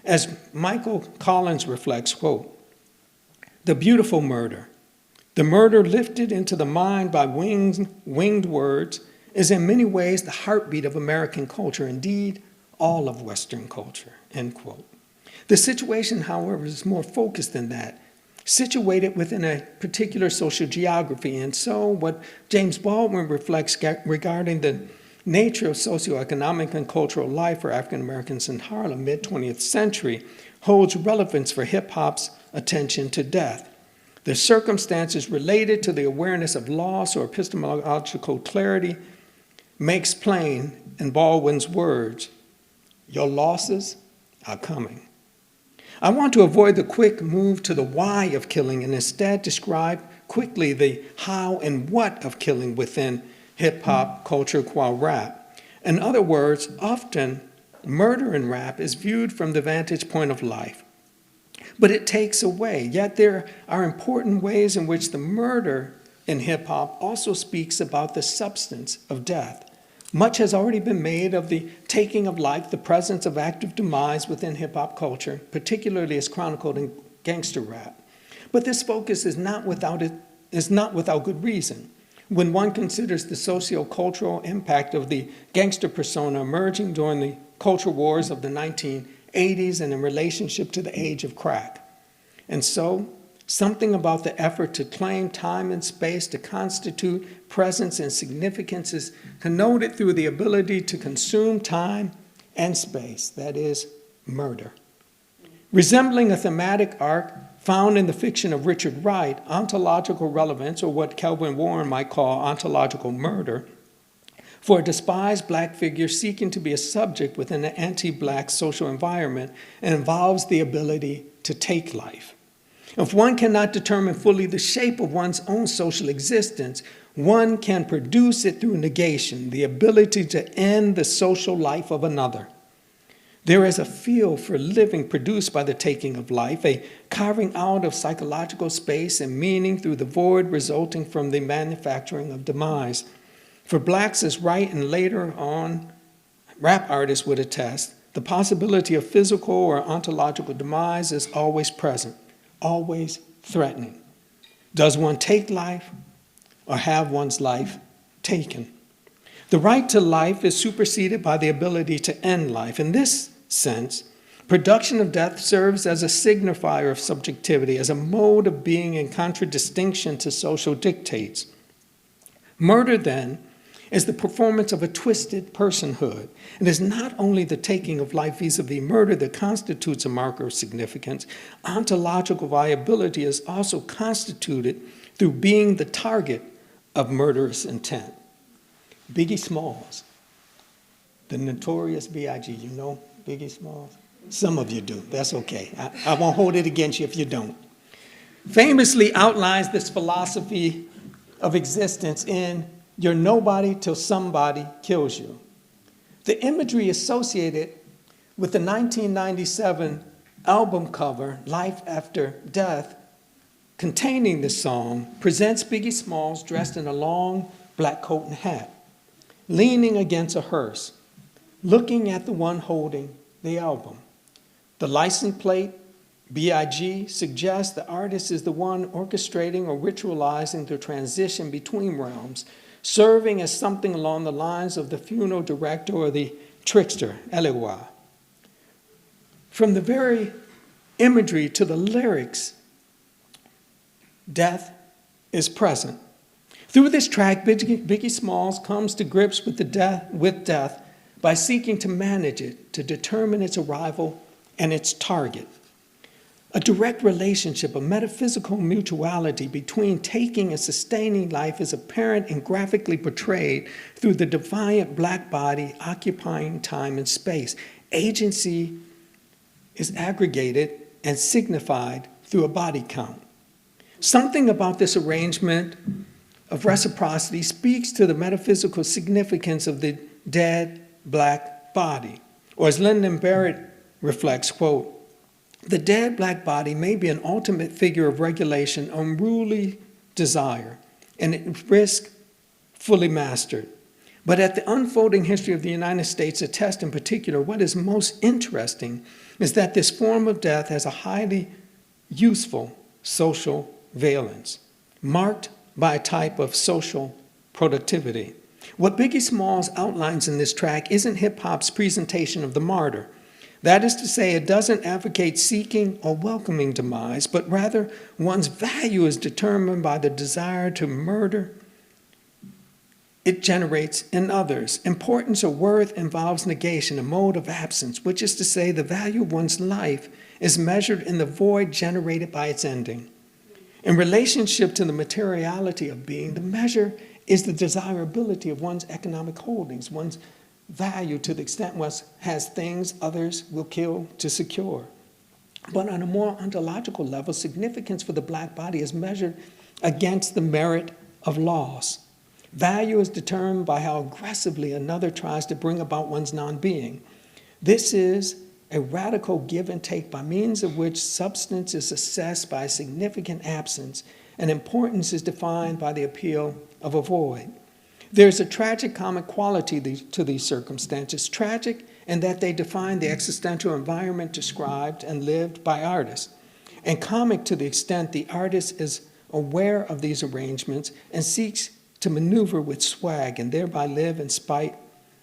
Speaker 2: As Michael Collins reflects, quote, "The beautiful murder, the murder lifted into the mind by winged words, is in many ways the heartbeat of American culture, indeed, all of Western culture," end quote. The situation, however, is more focused than that, situated within a particular social geography. And so what James Baldwin reflects regarding the nature of socioeconomic and cultural life for African Americans in Harlem, mid-20th century, holds relevance for hip-hop's attention to death. The circumstances related to the awareness of loss or epistemological clarity makes plain, in Baldwin's words, "Your losses are coming." I want to avoid the quick move to the why of killing and instead describe quickly the how and what of killing within hip-hop culture qua rap. In other words, often murder in rap is viewed from the vantage point of life, but it takes away. Yet there are important ways in which the murder in hip-hop also speaks about the substance of death. Much has already been made of the taking of life, the presence of active demise within hip-hop culture, particularly as chronicled in gangster rap. But this focus is not without good reason. When one considers the socio-cultural impact of the gangster persona emerging during the culture wars of the 1980s and in relationship to the age of crack. And so, something about the effort to claim time and space to constitute presence and significance is connoted through the ability to consume time and space, that is, murder. Resembling a thematic arc found in the fiction of Richard Wright, ontological relevance, or what Kelvin Warren might call ontological murder, for a despised black figure seeking to be a subject within an anti-black social environment, involves the ability to take life. If one cannot determine fully the shape of one's own social existence, one can produce it through negation, the ability to end the social life of another. There is a feel for living produced by the taking of life, a carving out of psychological space and meaning through the void resulting from the manufacturing of demise. For blacks, as Wright and later on rap artists would attest, the possibility of physical or ontological demise is always present, always threatening. Does one take life or have one's life taken? The right to life is superseded by the ability to end life. In this sense, production of death serves as a signifier of subjectivity, as a mode of being in contradistinction to social dictates. Murder, then, is the performance of a twisted personhood. It is not only the taking of life vis-a-vis murder that constitutes a marker of significance. Ontological viability is also constituted through being the target of murderous intent. Biggie Smalls, the notorious B.I.G., you know Biggie Smalls? Some of you do, that's okay. I won't hold it against you if you don't. Famously outlines this philosophy of existence in "You're nobody till somebody kills you." The imagery associated with the 1997 album cover, Life After Death, containing this song, presents Biggie Smalls dressed in a long black coat and hat, leaning against a hearse, looking at the one holding the album. The license plate, B.I.G., suggests the artist is the one orchestrating or ritualizing the transition between realms, serving as something along the lines of the funeral director or the trickster, Elewa. From the very imagery to the lyrics, death is present. Through this track, Biggie Smalls comes to grips with death by seeking to manage it, to determine its arrival and its target. A direct relationship, a metaphysical mutuality between taking and sustaining life is apparent and graphically portrayed through the defiant black body occupying time and space. Agency is aggregated and signified through a body count. Something about this arrangement of reciprocity speaks to the metaphysical significance of the dead black body. Or as Lyndon Barrett reflects, quote, "The dead black body may be an ultimate figure of regulation, unruly desire, and at risk fully mastered. But at the unfolding history of the United States attests in particular, what is most interesting is that this form of death has a highly useful social valence, marked by a type of social productivity. What Biggie Smalls outlines in this track isn't hip-hop's presentation of the martyr. That is to say, it doesn't advocate seeking or welcoming demise, but rather one's value is determined by the desire to murder it generates in others. Importance or worth involves negation, a mode of absence, which is to say the value of one's life is measured in the void generated by its ending. In relationship to the materiality of being, the measure is the desirability of one's economic holdings, one's value to the extent one has things others will kill to secure. But on a more ontological level, significance for the black body is measured against the merit of loss. Value is determined by how aggressively another tries to bring about one's non-being. This is a radical give and take by means of which substance is assessed by a significant absence and importance is defined by the appeal of a void. There's a tragic comic quality to these circumstances, tragic in that they define the existential environment described and lived by artists, and comic to the extent the artist is aware of these arrangements and seeks to maneuver with swag and thereby live in spite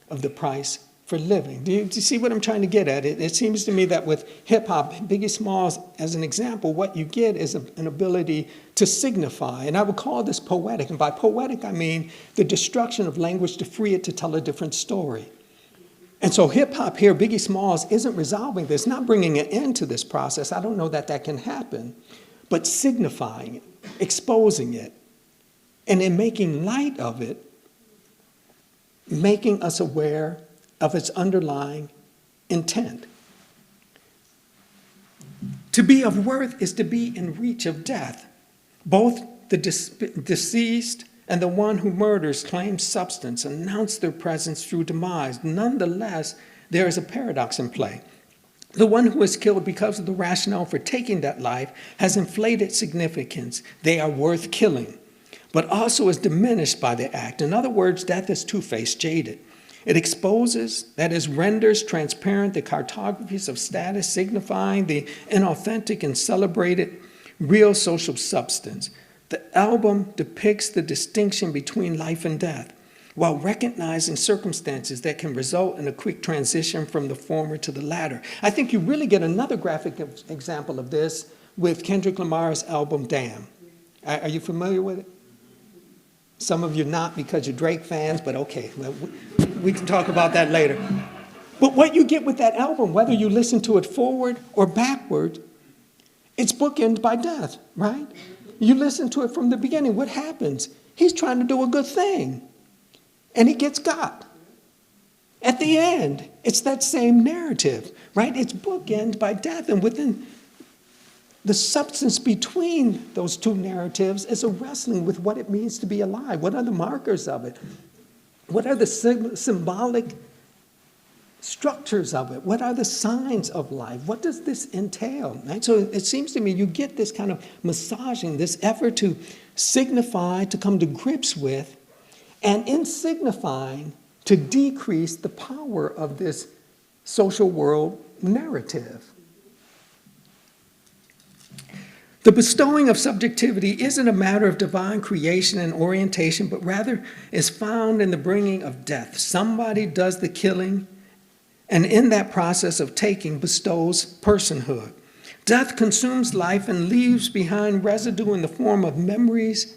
Speaker 2: of the price for living. Do you see what I'm trying to get at? It seems to me that with hip-hop, Biggie Smalls, as an example, what you get is an ability to signify, and I would call this poetic, and by poetic I mean the destruction of language to free it to tell a different story. And so hip-hop here, Biggie Smalls, isn't resolving this, not bringing an end to this process. I don't know that that can happen, but signifying it, exposing it, and in making light of it, making us aware of its underlying intent. To be of worth is to be in reach of death. Both the deceased and the one who murders claim substance, announce their presence through demise. Nonetheless, there is a paradox in play. The one who is killed because of the rationale for taking that life has inflated significance. They are worth killing, but also is diminished by the act. In other words, death is two-faced, jaded. It exposes, that is, renders transparent the cartographies of status, signifying the inauthentic and celebrated real social substance. The album depicts the distinction between life and death, while recognizing circumstances that can result in a quick transition from the former to the latter. I think you really get another graphic example of this with Kendrick Lamar's album, Damn. Are you familiar with it? Some of you not because you're Drake fans, but okay, well, we can talk about that later. But what you get with that album, whether you listen to it forward or backward, it's bookended by death, right? You listen to it from the beginning. What happens? He's trying to do a good thing, and he gets got. At the end, it's that same narrative, right? It's bookended by death, and within the substance between those two narratives is a wrestling with what it means to be alive. What are the markers of it? What are the symbolic structures of it? What are the signs of life? What does this entail? Right? So it seems to me you get this kind of massaging, this effort to signify, to come to grips with, and in signifying, to decrease the power of this social world narrative. The bestowing of subjectivity isn't a matter of divine creation and orientation, but rather is found in the bringing of death. Somebody does the killing, and in that process of taking bestows personhood. Death consumes life and leaves behind residue in the form of memories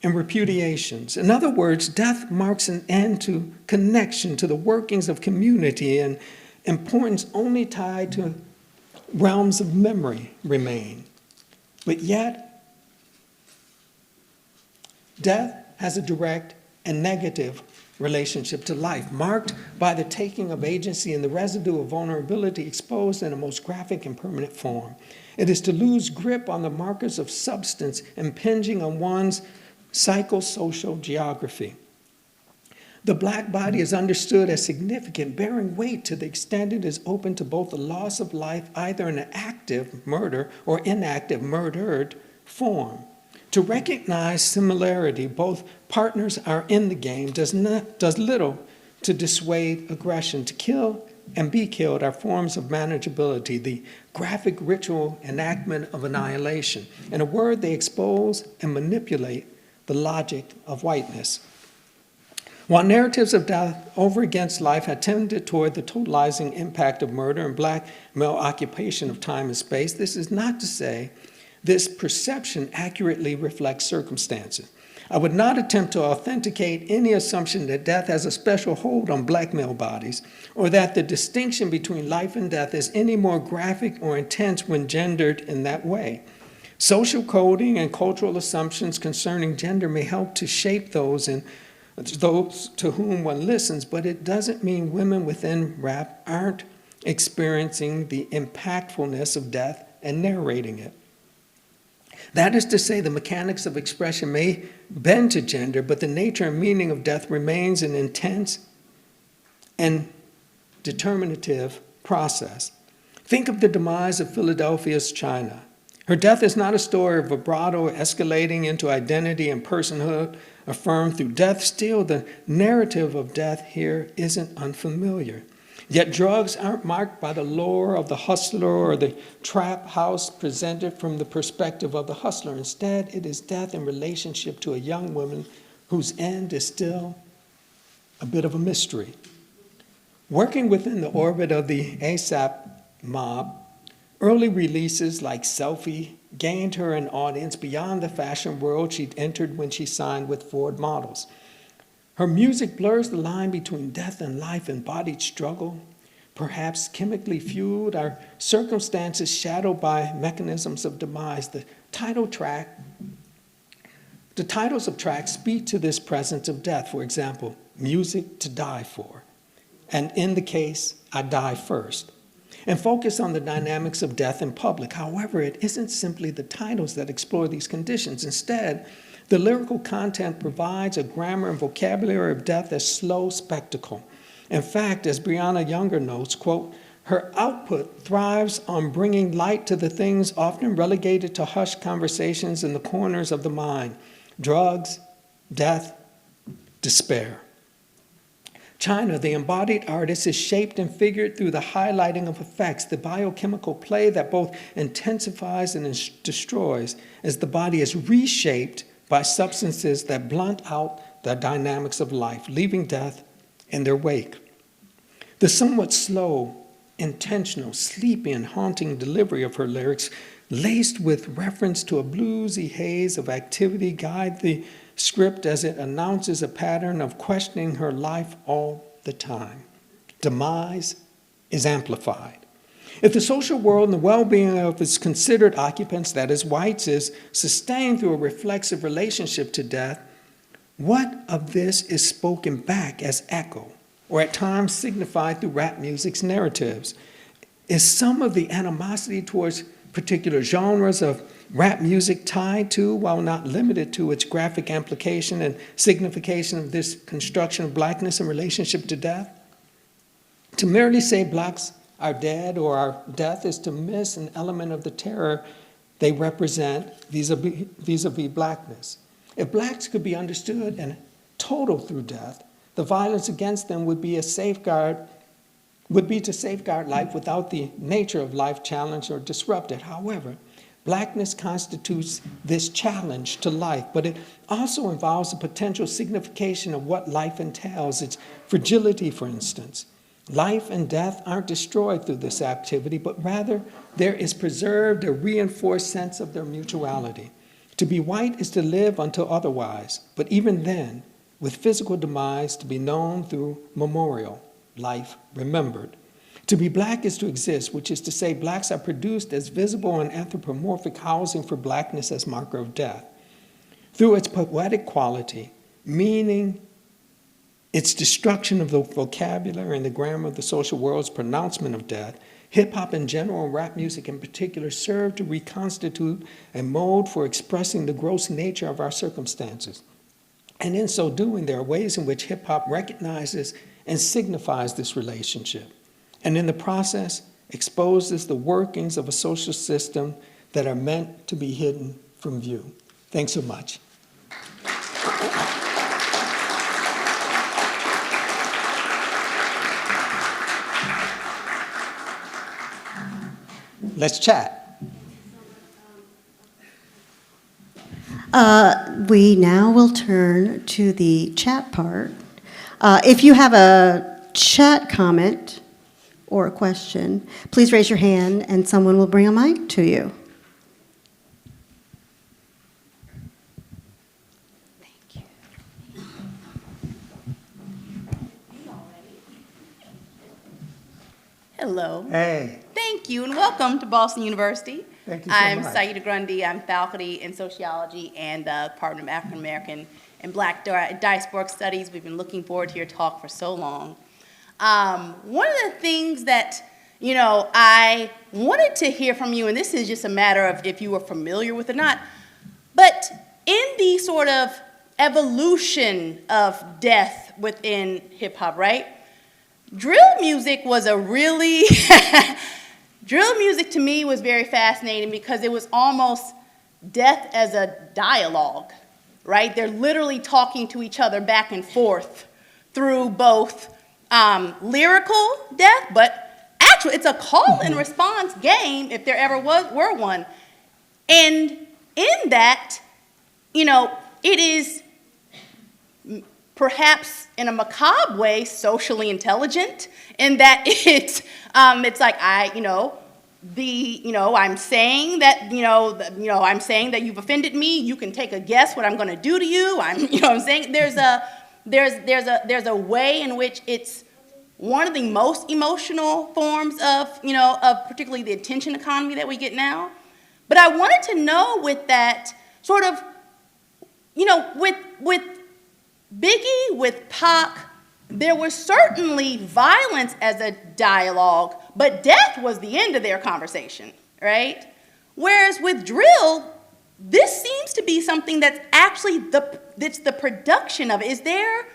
Speaker 2: and repudiations. In other words, death marks an end to connection to the workings of community, and importance only tied to realms of memory remain. But yet, death has a direct and negative relationship to life, marked by the taking of agency and the residue of vulnerability exposed in a most graphic and permanent form. It is to lose grip on the markers of substance impinging on one's psychosocial geography. The black body is understood as significant, bearing weight to the extent it is open to both the loss of life, either in an active murder or inactive murdered form. To recognize similarity, both partners are in the game, does little to dissuade aggression. To kill and be killed are forms of manageability, the graphic ritual enactment of annihilation. In a word, they expose and manipulate the logic of whiteness. While narratives of death over against life had tended toward the totalizing impact of murder and black male occupation of time and space, this is not to say this perception accurately reflects circumstances. I would not attempt to authenticate any assumption that death has a special hold on black male bodies, or that the distinction between life and death is any more graphic or intense when gendered in that way. Social coding and cultural assumptions concerning gender may help to shape those to whom one listens, but it doesn't mean women within rap aren't experiencing the impactfulness of death and narrating it. That is to say, the mechanics of expression may bend to gender, but the nature and meaning of death remains an intense and determinative process. Think of the demise of Philadelphia's China. Her death is not a story of vibrato escalating into identity and personhood affirmed through death. Still, the narrative of death here isn't unfamiliar. Yet drugs aren't marked by the lore of the hustler or the trap house presented from the perspective of the hustler. Instead, it is death in relationship to a young woman whose end is still a bit of a mystery. Working within the orbit of the ASAP mob, early releases like Selfie gained her an audience beyond the fashion world she'd entered when she signed with Ford Models. Her music blurs the line between death and life, embodied struggle, perhaps chemically fueled, our circumstances shadowed by mechanisms of demise. The titles of tracks speak to this presence of death. For example, Music to Die For, and In the Case, I Die First, and focus on the dynamics of death in public. However, it isn't simply the titles that explore these conditions. Instead, the lyrical content provides a grammar and vocabulary of death as slow spectacle, In fact, as Brianna Younger notes, quote, her output thrives on bringing light to the things often relegated to hushed conversations in the corners of the mind: drugs, death, despair. China, the embodied artist, is shaped and figured through the highlighting of effects, the biochemical play that both intensifies and destroys as the body is reshaped by substances that blunt out the dynamics of life, leaving death in their wake. The somewhat slow, intentional, sleepy, and haunting delivery of her lyrics, laced with reference to a bluesy haze of activity, guide the script as it announces a pattern of questioning her life all the time. Demise is amplified. If the social world and the well-being of its considered occupants, that is, whites, is sustained through a reflexive relationship to death, what of this is spoken back as echo, or at times signified through rap music's narratives? Is some of the animosity towards particular genres of rap music tied to, while not limited to, its graphic amplification and signification of this construction of blackness in relationship to death? To merely say blacks are dead or our death is to miss an element of the terror they represent vis-a-vis blackness. If blacks could be understood and total through death, the violence against them would be to safeguard life without the nature of life challenged or disrupted. However, blackness constitutes this challenge to life, but it also involves the potential signification of what life entails, its fragility, for instance. Life and death aren't destroyed through this activity, but rather there is preserved a reinforced sense of their mutuality. To be white is to live until otherwise, but even then, with physical demise to be known through memorial, life remembered. To be black is to exist, which is to say blacks are produced as visible and anthropomorphic housing for blackness as marker of death. Through its poetic quality, meaning its destruction of the vocabulary and the grammar of the social world's pronouncement of death, hip-hop in general and rap music in particular serve to reconstitute a mode for expressing the gross nature of our circumstances. And in so doing, there are ways in which hip-hop recognizes and signifies this relationship, and in the process exposes the workings of a social system that are meant to be hidden from view. Thanks so much. Let's chat.
Speaker 1: We now will turn to the chat part. If you have a chat comment or a question, please raise your hand and someone will bring a mic to you. Thank you.
Speaker 3: Hello.
Speaker 2: Hey.
Speaker 3: Thank you, and welcome to Boston University.
Speaker 2: Thank you so
Speaker 3: I'm
Speaker 2: much.
Speaker 3: Saida Grundy. I'm faculty in sociology and Department of African American and Black Diasporic Studies. We've been looking forward to your talk for so long. One of the things that, I wanted to hear from you, and this is just a matter of if you were familiar with it or not, but in the sort of evolution of death within hip hop, right? Drill music was a really, drill music to me was very fascinating because it was almost death as a dialogue, right? They're literally talking to each other back and forth through both lyrical death, but actually it's a call and response game if there ever were one. And in that, it is perhaps in a macabre way socially intelligent in that it's like I'm saying that I'm saying that you've offended me. You can take a guess what I'm going to do to you. I'm saying there's a way in which it's one of the most emotional forms of particularly the attention economy that we get now. But I wanted to know with that sort of with Biggie, with Pac, there was certainly violence as a dialogue, but death was the end of their conversation, right? Whereas with drill, this seems to be something that's actually it's the production of it.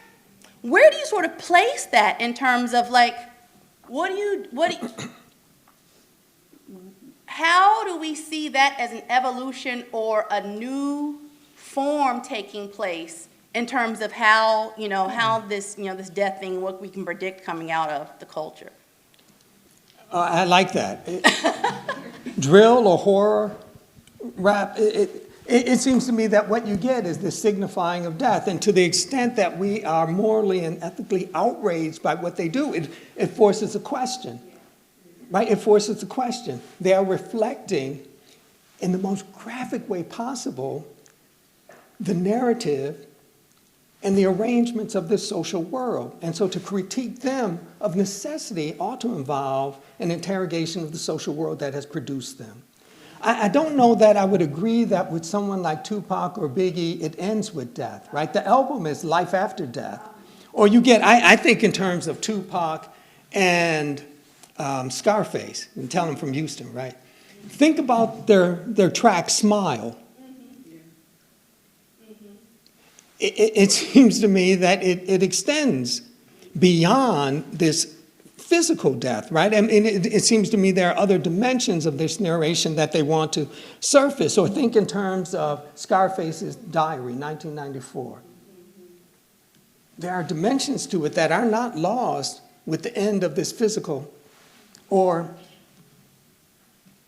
Speaker 3: where do you sort of place that in terms of like, how do we see that as an evolution or a new form taking place in terms of how, how this, this death thing, what we can predict coming out of the culture?
Speaker 2: I like that. Drill or horror, rap, it seems to me that what you get is the signifying of death. And to the extent that we are morally and ethically outraged by what they do, it forces a question, right? It forces a question. They are reflecting in the most graphic way possible the narrative and the arrangements of this social world. And so to critique them of necessity ought to involve an interrogation of the social world that has produced them. I don't know that I would agree that with someone like Tupac or Biggie, it ends with death, right? The album is life after death. Or you get, I think in terms of Tupac and Scarface, and Tell 'Em from Houston, right? Think about their track, Smile. It seems to me that it extends beyond this physical death, right? I mean, it seems to me there are other dimensions of this narration that they want to surface. Or think in terms of Scarface's Diary, 1994. There are dimensions to it that are not lost with the end of this physical. Or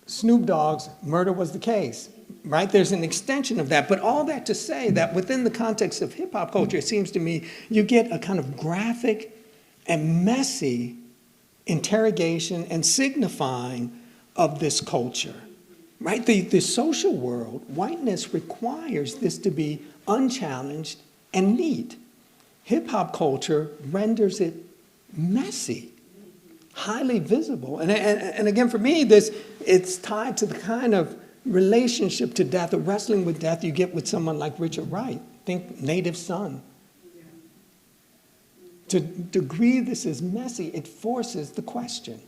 Speaker 2: Snoop Dogg's Murder Was the Case, right? There's an extension of that. But all that to say that within the context of hip-hop culture, it seems to me you get a kind of graphic and messy interrogation and signifying of this culture, right? The social world, whiteness requires this to be unchallenged and neat. Hip-hop culture renders it messy, highly visible. And again, for me, it's tied to the kind of relationship to death or wrestling with death you get with someone like Richard Wright. Think Native Son. To degree this is messy, it forces the question.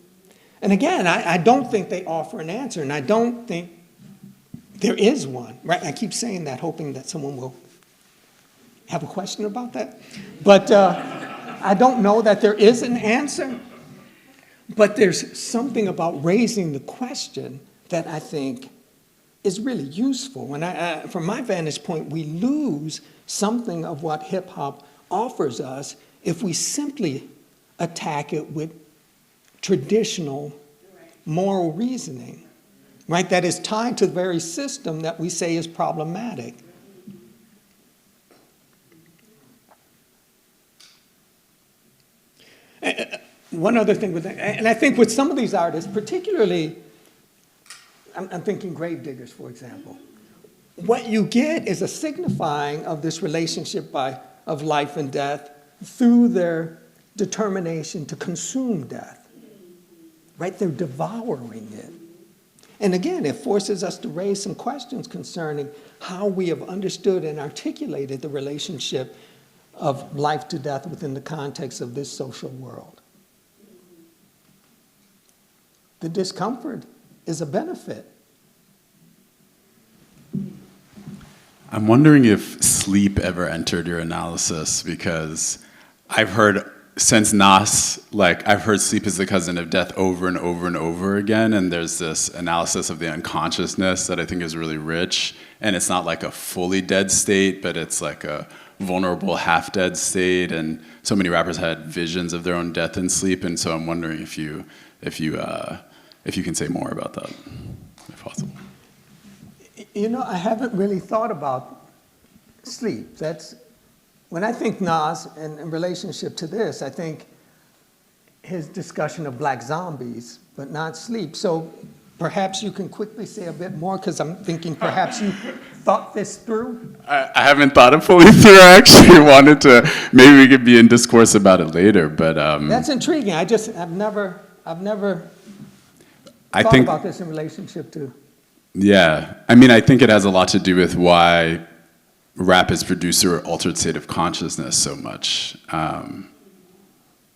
Speaker 2: And again, I don't think they offer an answer, and I don't think there is one, right? I keep saying that, hoping that someone will have a question about that. But I don't know that there is an answer, but there's something about raising the question that I think is really useful. And from my vantage point, we lose something of what hip-hop offers us if we simply attack it with traditional moral reasoning, right? That is tied to the very system that we say is problematic. One other thing with that, and I think with some of these artists, particularly, I'm thinking Gravediggers, for example, what you get is a signifying of this relationship of life and death through their determination to consume death, right? They're devouring it. And again, it forces us to raise some questions concerning how we have understood and articulated the relationship of life to death within the context of this social world. The discomfort is a benefit.
Speaker 4: I'm wondering if sleep ever entered your analysis, because I've heard, since Nas, I've heard sleep is the cousin of death over and over and over again, and there's this analysis of the unconsciousness that I think is really rich, and it's not like a fully dead state, but it's like a vulnerable half-dead state, and so many rappers had visions of their own death in sleep, and so I'm wondering if you can say more about that, if possible.
Speaker 2: You know, I haven't really thought about sleep. When I think Nas, and in relationship to this, I think his discussion of black zombies, but not sleep. So perhaps you can quickly say a bit more, because I'm thinking perhaps you thought this through.
Speaker 4: I haven't thought it fully through. I actually wanted to, maybe we could be in discourse about it later, but...
Speaker 2: That's intriguing. I've never thought about this in relationship to...
Speaker 4: Yeah, I mean, I think it has a lot to do with why rap has produced an altered state of consciousness so much.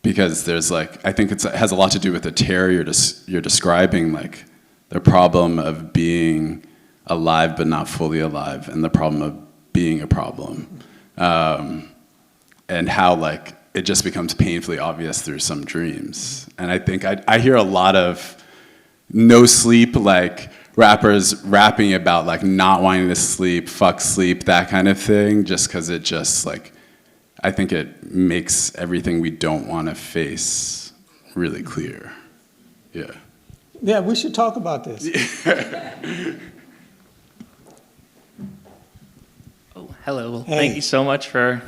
Speaker 4: Because there's I think it has a lot to do with the terror you're describing, the problem of being alive but not fully alive, and the problem of being a problem. And how it just becomes painfully obvious through some dreams. And I think I hear a lot of no sleep, like rappers rapping about like not wanting to sleep, fuck sleep, that kind of thing, just because it just like, I think it makes everything we don't want to face really clear. Yeah.
Speaker 2: Yeah, we should talk about this.
Speaker 5: Oh, hello. Well,
Speaker 2: Hey.
Speaker 5: thank you so much for,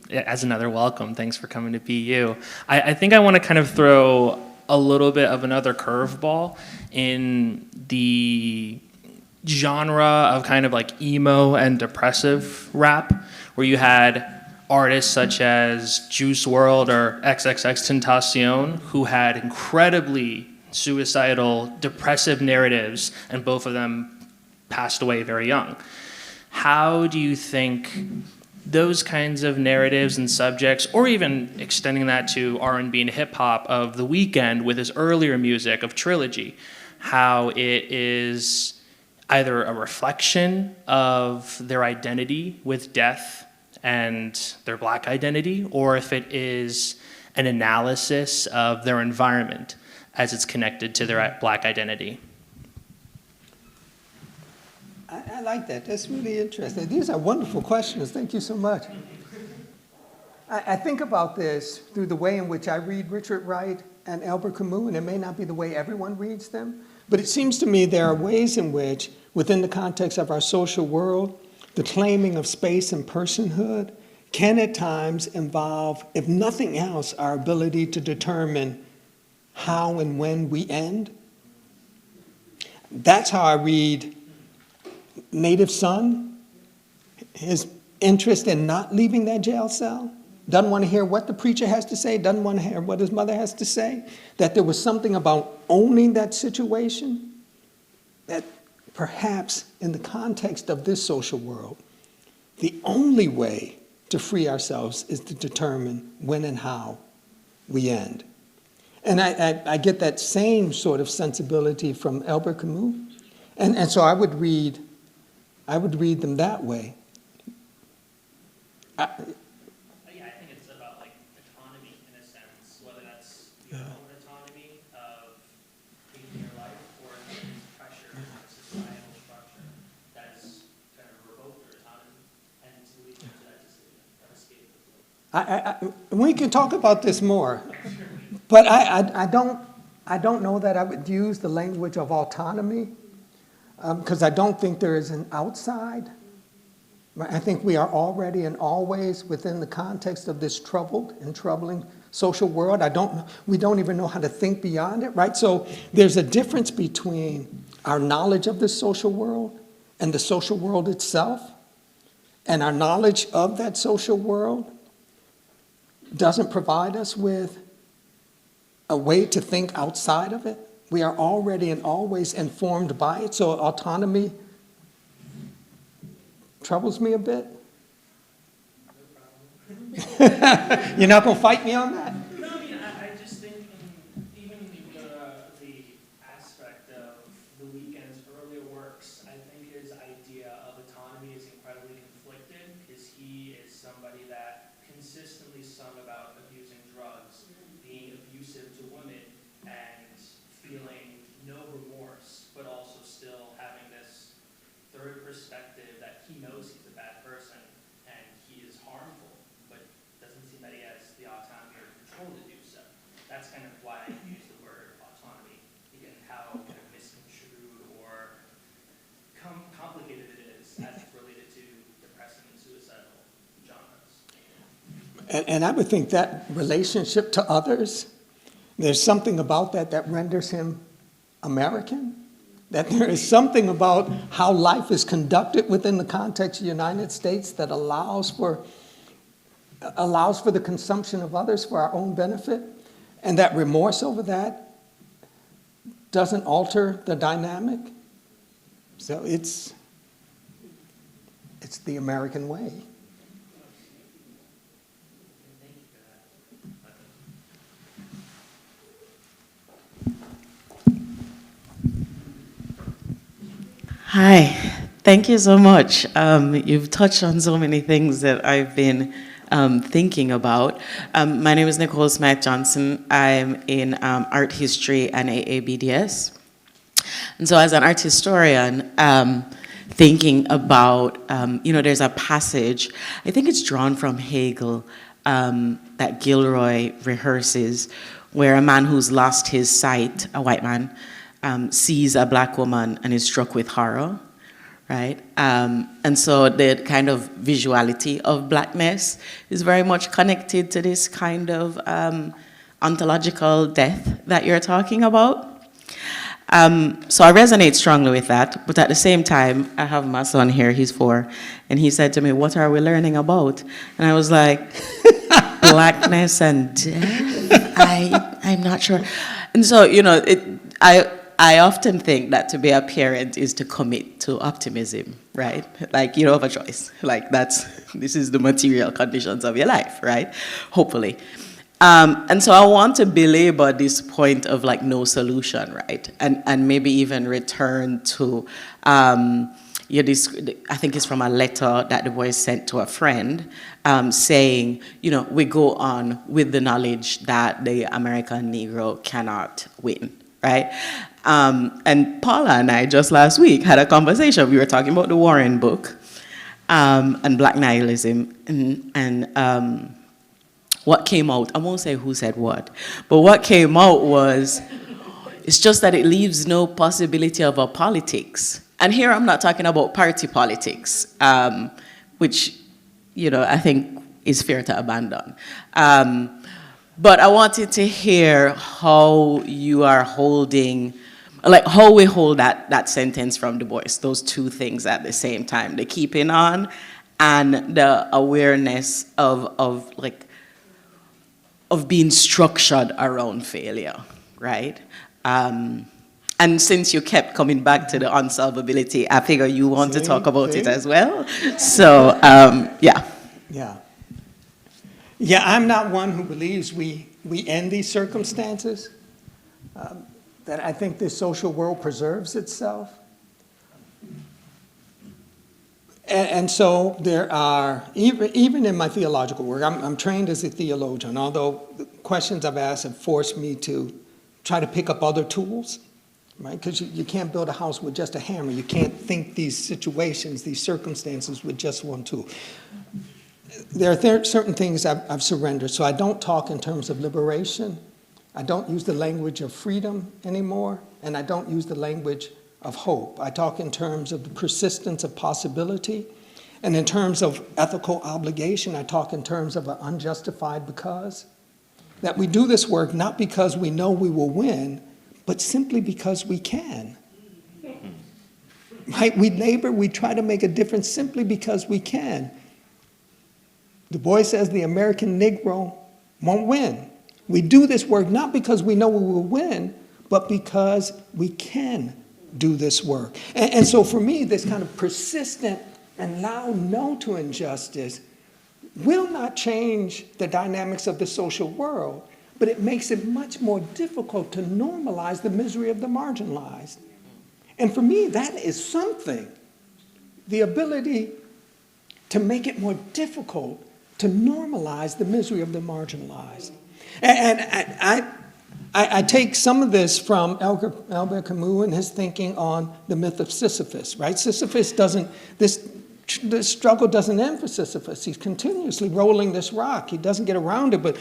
Speaker 5: as another welcome, thanks for coming to PU. I think I want to kind of throw a little bit of another curveball in the genre of kind of like emo and depressive rap, where you had artists such as Juice WRLD or XXXTentacion, who had incredibly suicidal, depressive narratives, and both of them passed away very young. How do you think those kinds of narratives and subjects, or even extending that to R&B and hip-hop of The Weeknd with his earlier music of Trilogy, how it is either a reflection of their identity with death and their Black identity, or if it is an analysis of their environment as it's connected to their Black identity?
Speaker 2: I like that. That's really interesting. These are wonderful questions. Thank you so much. I think about this through the way in which I read Richard Wright and Albert Camus, and it may not be the way everyone reads them, but it seems to me there are ways in which, within the context of our social world, the claiming of space and personhood can at times involve, if nothing else, our ability to determine how and when we end. That's how I read Native Son, his interest in not leaving that jail cell, doesn't want to hear what the preacher has to say, doesn't want to hear what his mother has to say, that there was something about owning that situation that perhaps in the context of this social world, the only way to free ourselves is to determine when and how we end. And I get that same sort of sensibility from Albert Camus. And so I would read them that way.
Speaker 5: Yeah, I think it's about like autonomy in a sense, whether that's your own autonomy of taking your life, or if it's pressure from a societal structure that's kind of revoked your autonomy and to lead you to that decision of escape.
Speaker 2: We can talk about this more, but I don't know that I would use the language of autonomy, because I don't think there is an outside. I think we are already and always within the context of this troubled and troubling social world. We don't even know how to think beyond it, right? So there's a difference between our knowledge of the social world and the social world itself, and our knowledge of that social world doesn't provide us with a way to think outside of it. We are already and always informed by it, so autonomy troubles me a bit. You're not going to fight me on that?
Speaker 5: No, I mean, I just think even the aspect of The Weeknd's earlier works, I think his idea of autonomy is incredibly conflicted, because he is somebody that consistently sung about abusing drugs, being abusive to women, and feeling no remorse, but also still having this third perspective that he knows he's a bad person and he is harmful, but doesn't seem that he has the autonomy or control to do so. That's kind of why I use the word autonomy, again, how kind of misconstrued or complicated it is as it's related to depressive and suicidal genres.
Speaker 2: And I would think that relationship to others, there's something about that that renders him American. That there is something about how life is conducted within the context of the United States that allows for the consumption of others for our own benefit, and that remorse over that doesn't alter the dynamic. So it's the American way.
Speaker 6: Hi, thank you so much. You've touched on so many things that I've been thinking about. My name is Nicole Smith Johnson. I'm in art history and AABDS. And so as an art historian, thinking about, there's a passage, I think it's drawn from Hegel, that Gilroy rehearses, where a man who's lost his sight, a white man, sees a black woman and is struck with horror, right? And so the kind of visuality of blackness is very much connected to this kind of ontological death that you're talking about. So I resonate strongly with that, but at the same time, I have my son here, he's 4, and he said to me, "What are we learning about?" And I was like, blackness and death? I'm not sure. And so, I often think that to be a parent is to commit to optimism, right? Like, you don't have a choice. Like, this is the material conditions of your life, right? Hopefully. And so I want to belabor this point of like no solution, right? And maybe even return to, I think it's from a letter that the boy sent to a friend, saying, we go on with the knowledge that the American Negro cannot win, right? And Paula and I just last week had a conversation. We were talking about the Warren book and Black nihilism, and what came out, I won't say who said what, but what came out was, it's just that it leaves no possibility of a politics. And here I'm not talking about party politics, which, I think is fair to abandon. But I wanted to hear how you are holding, like how we hold that sentence from Du Bois, those two things at the same time, the keeping on and the awareness of being structured around failure, right? And since you kept coming back to the unsolvability, I figure you want to talk about it as well. So, yeah.
Speaker 2: Yeah, I'm not one who believes we end these circumstances, that I think this social world preserves itself. And so there are, even in my theological work, I'm trained as a theologian, although the questions I've asked have forced me to try to pick up other tools, right? Because you can't build a house with just a hammer. You can't think these situations, these circumstances with just one tool. There are certain things I've surrendered. So I don't talk in terms of liberation. I don't use the language of freedom anymore, and I don't use the language of hope. I talk in terms of the persistence of possibility, and in terms of ethical obligation, I talk in terms of an unjustified because. That we do this work not because we know we will win, but simply because we can. Right? We labor, we try to make a difference simply because we can. Du Bois says the American Negro won't win. We do this work not because we know we will win, but because we can do this work. And so for me, this kind of persistent and loud no to injustice will not change the dynamics of the social world, but it makes it much more difficult to normalize the misery of the marginalized. And for me, that is something. The ability to make it more difficult to normalize the misery of the marginalized. And I take some of this from Albert Camus and his thinking on the myth of Sisyphus, right? Sisyphus doesn't, this struggle doesn't end for Sisyphus. He's continuously rolling this rock. He doesn't get around it, but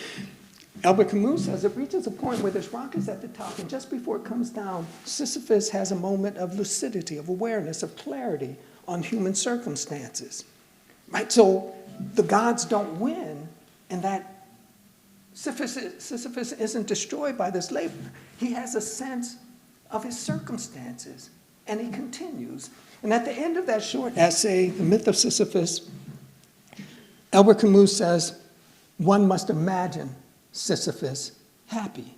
Speaker 2: Albert Camus says it reaches a point where this rock is at the top, and just before it comes down, Sisyphus has a moment of lucidity, of awareness, of clarity on human circumstances, right? So the gods don't win, and that Sisyphus isn't destroyed by this labor. He has a sense of his circumstances, and he continues. And at the end of that short essay, The Myth of Sisyphus, Albert Camus says, one must imagine Sisyphus happy.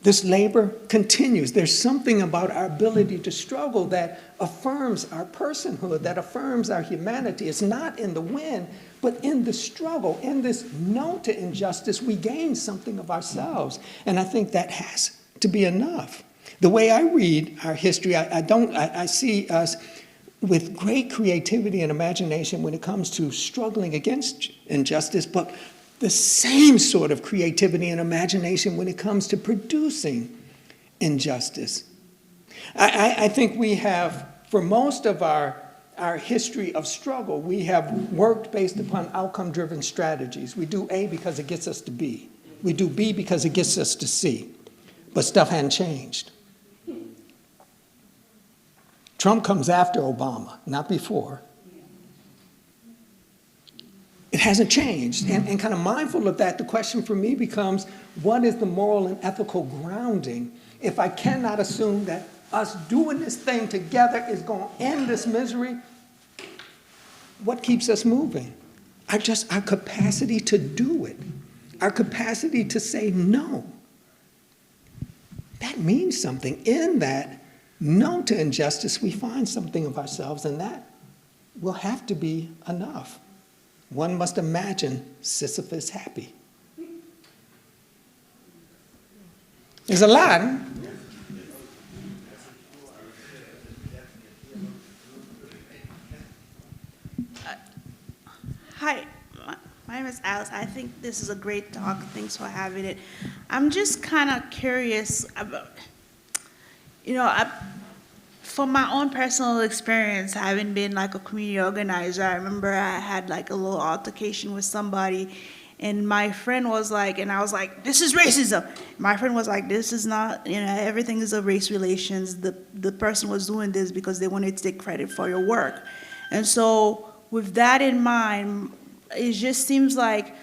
Speaker 2: This labor continues. There's something about our ability to struggle that affirms our personhood, that affirms our humanity. It's not in the win, but in the struggle, in this no to injustice, we gain something of ourselves. And I think that has to be enough. The way I read our history, I see us with great creativity and imagination when it comes to struggling against injustice, but the same sort of creativity and imagination when it comes to producing injustice. I think we have, for most of our history of struggle, we have worked based upon outcome-driven strategies. We do A because it gets us to B. We do B because it gets us to C. But stuff hadn't changed. Trump comes after Obama, not before. It hasn't changed. And kind of mindful of that, the question for me becomes, what is the moral and ethical grounding if I cannot assume that us doing this thing together is going to end this misery? What keeps us moving? Our capacity to do it, our capacity to say no. That means something. In that no to injustice, we find something of ourselves, and that will have to be enough. One must imagine Sisyphus happy. There's a lot. Huh?
Speaker 7: Hi, my name is Alice. I think this is a great talk. Thanks for having it. I'm just kind of curious about, from my own personal experience, having been like a community organizer, I remember I had like a little altercation with somebody, and my friend was like, and I was like, this is racism. My friend was like, this is not, everything is a race relations. The person was doing this because they wanted to take credit for your work. And so with that in mind, it just seems like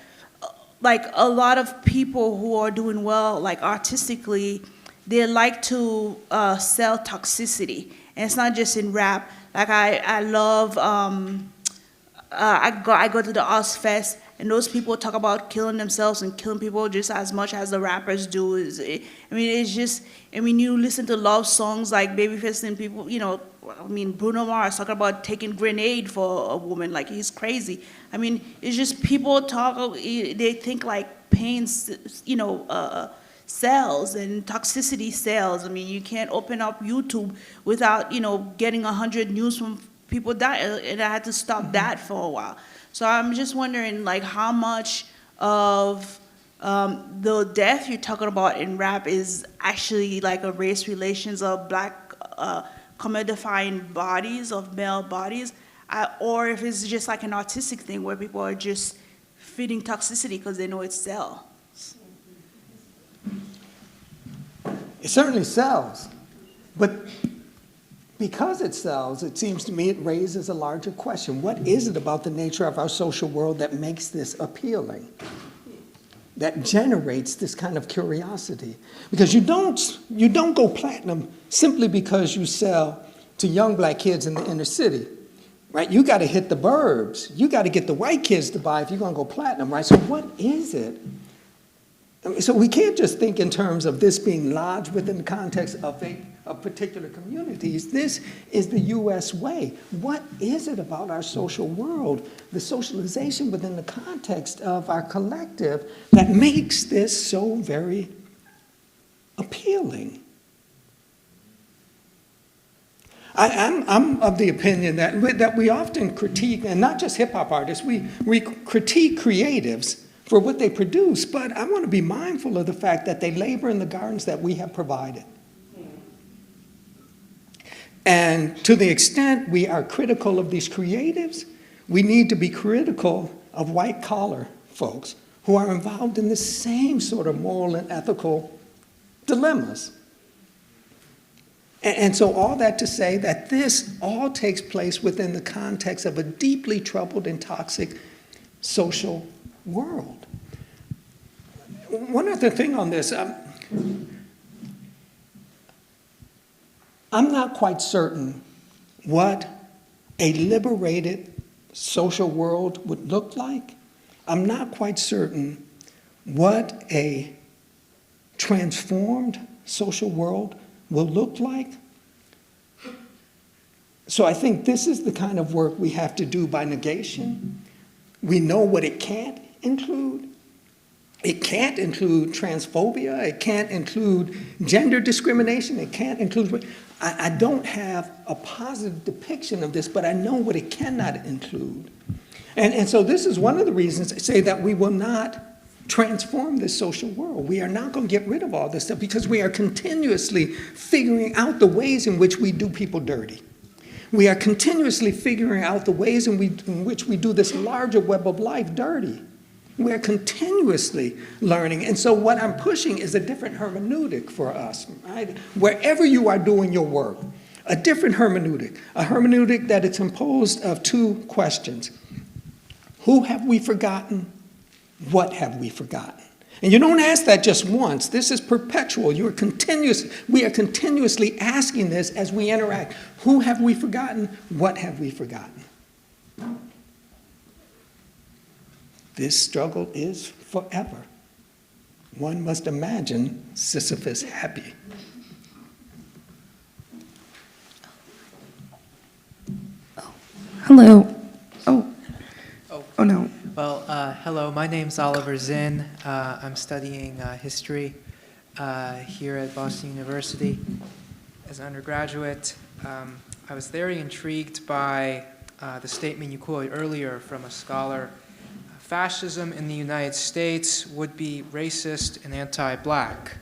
Speaker 7: a lot of people who are doing well, like artistically, they like to sell toxicity. And it's not just in rap. Like I love, I go to the Ozfest, and those people talk about killing themselves and killing people just as much as the rappers do. You listen to love songs like Babyface and people, Bruno Mars talking about taking grenade for a woman, like he's crazy. It's just people talk, they think like pain, sells and toxicity sells. You can't open up YouTube without, getting 100 news from people dying, and I had to stop that for a while. So I'm just wondering, like, how much of the death you're talking about in rap is actually like a race relations of black commodifying bodies, of male bodies, or if it's just like an artistic thing where people are just feeding toxicity because they know it sells.
Speaker 2: It certainly sells, but because it sells, it seems to me it raises a larger question. What is it about the nature of our social world that makes this appealing, that generates this kind of curiosity? Because you don't go platinum simply because you sell to young black kids in the inner city, right? You got to hit the burbs. You got to get the white kids to buy if you're going to go platinum, right? So what is it? So we can't just think in terms of this being lodged within the context of particular communities. This is the U.S. way. What is it about our social world, the socialization within the context of our collective, that makes this so very appealing? I'm of the opinion that we often critique, and not just hip-hop artists, we critique creatives for what they produce, but I want to be mindful of the fact that they labor in the gardens that we have provided. And to the extent we are critical of these creatives, we need to be critical of white-collar folks who are involved in the same sort of moral and ethical dilemmas. And so all that to say that this all takes place within the context of a deeply troubled and toxic social world. One other thing on this, I'm not quite certain what a liberated social world would look like. I'm not quite certain what a transformed social world will look like. So I think this is the kind of work we have to do by negation. We know what it can't include, It can't include transphobia. It can't include gender discrimination. It can't include. I don't have a positive depiction of this, but I know what it cannot include. And so this is one of the reasons I say that we will not transform this social world. We are not going to get rid of all this stuff because we are continuously figuring out the ways in which we do people dirty. We are continuously figuring out the ways in which we do this larger web of life dirty. We're continuously learning. And so what I'm pushing is a different hermeneutic for us, right? Wherever you are doing your work, a different hermeneutic, a hermeneutic that is composed of two questions. Who have we forgotten? What have we forgotten? And you don't ask that just once. This is perpetual. We are continuously asking this as we interact. Who have we forgotten? What have we forgotten? This struggle is forever. One must imagine Sisyphus happy.
Speaker 8: Hello. Oh no.
Speaker 9: Well, hello, my name's Oliver Zinn. I'm studying history here at Boston University as an undergraduate. I was very intrigued by the statement you quoted earlier from a scholar. Fascism in the United States would be racist and anti-black.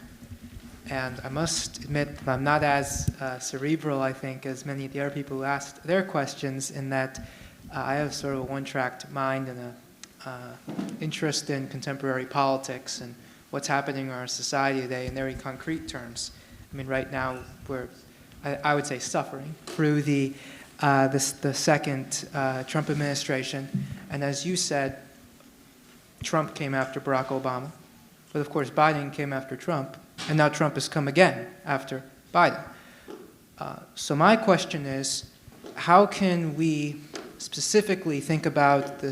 Speaker 9: And I must admit that I'm not as cerebral, I think, as many of the other people who asked their questions, in that I have sort of a one-tracked mind and a interest in contemporary politics and what's happening in our society today in very concrete terms. I mean, right now we're, I would say, suffering through the second Trump administration. And as you said, Trump came after Barack Obama, but of course Biden came after Trump, and now Trump has come again after Biden. So my question is, how can we specifically think about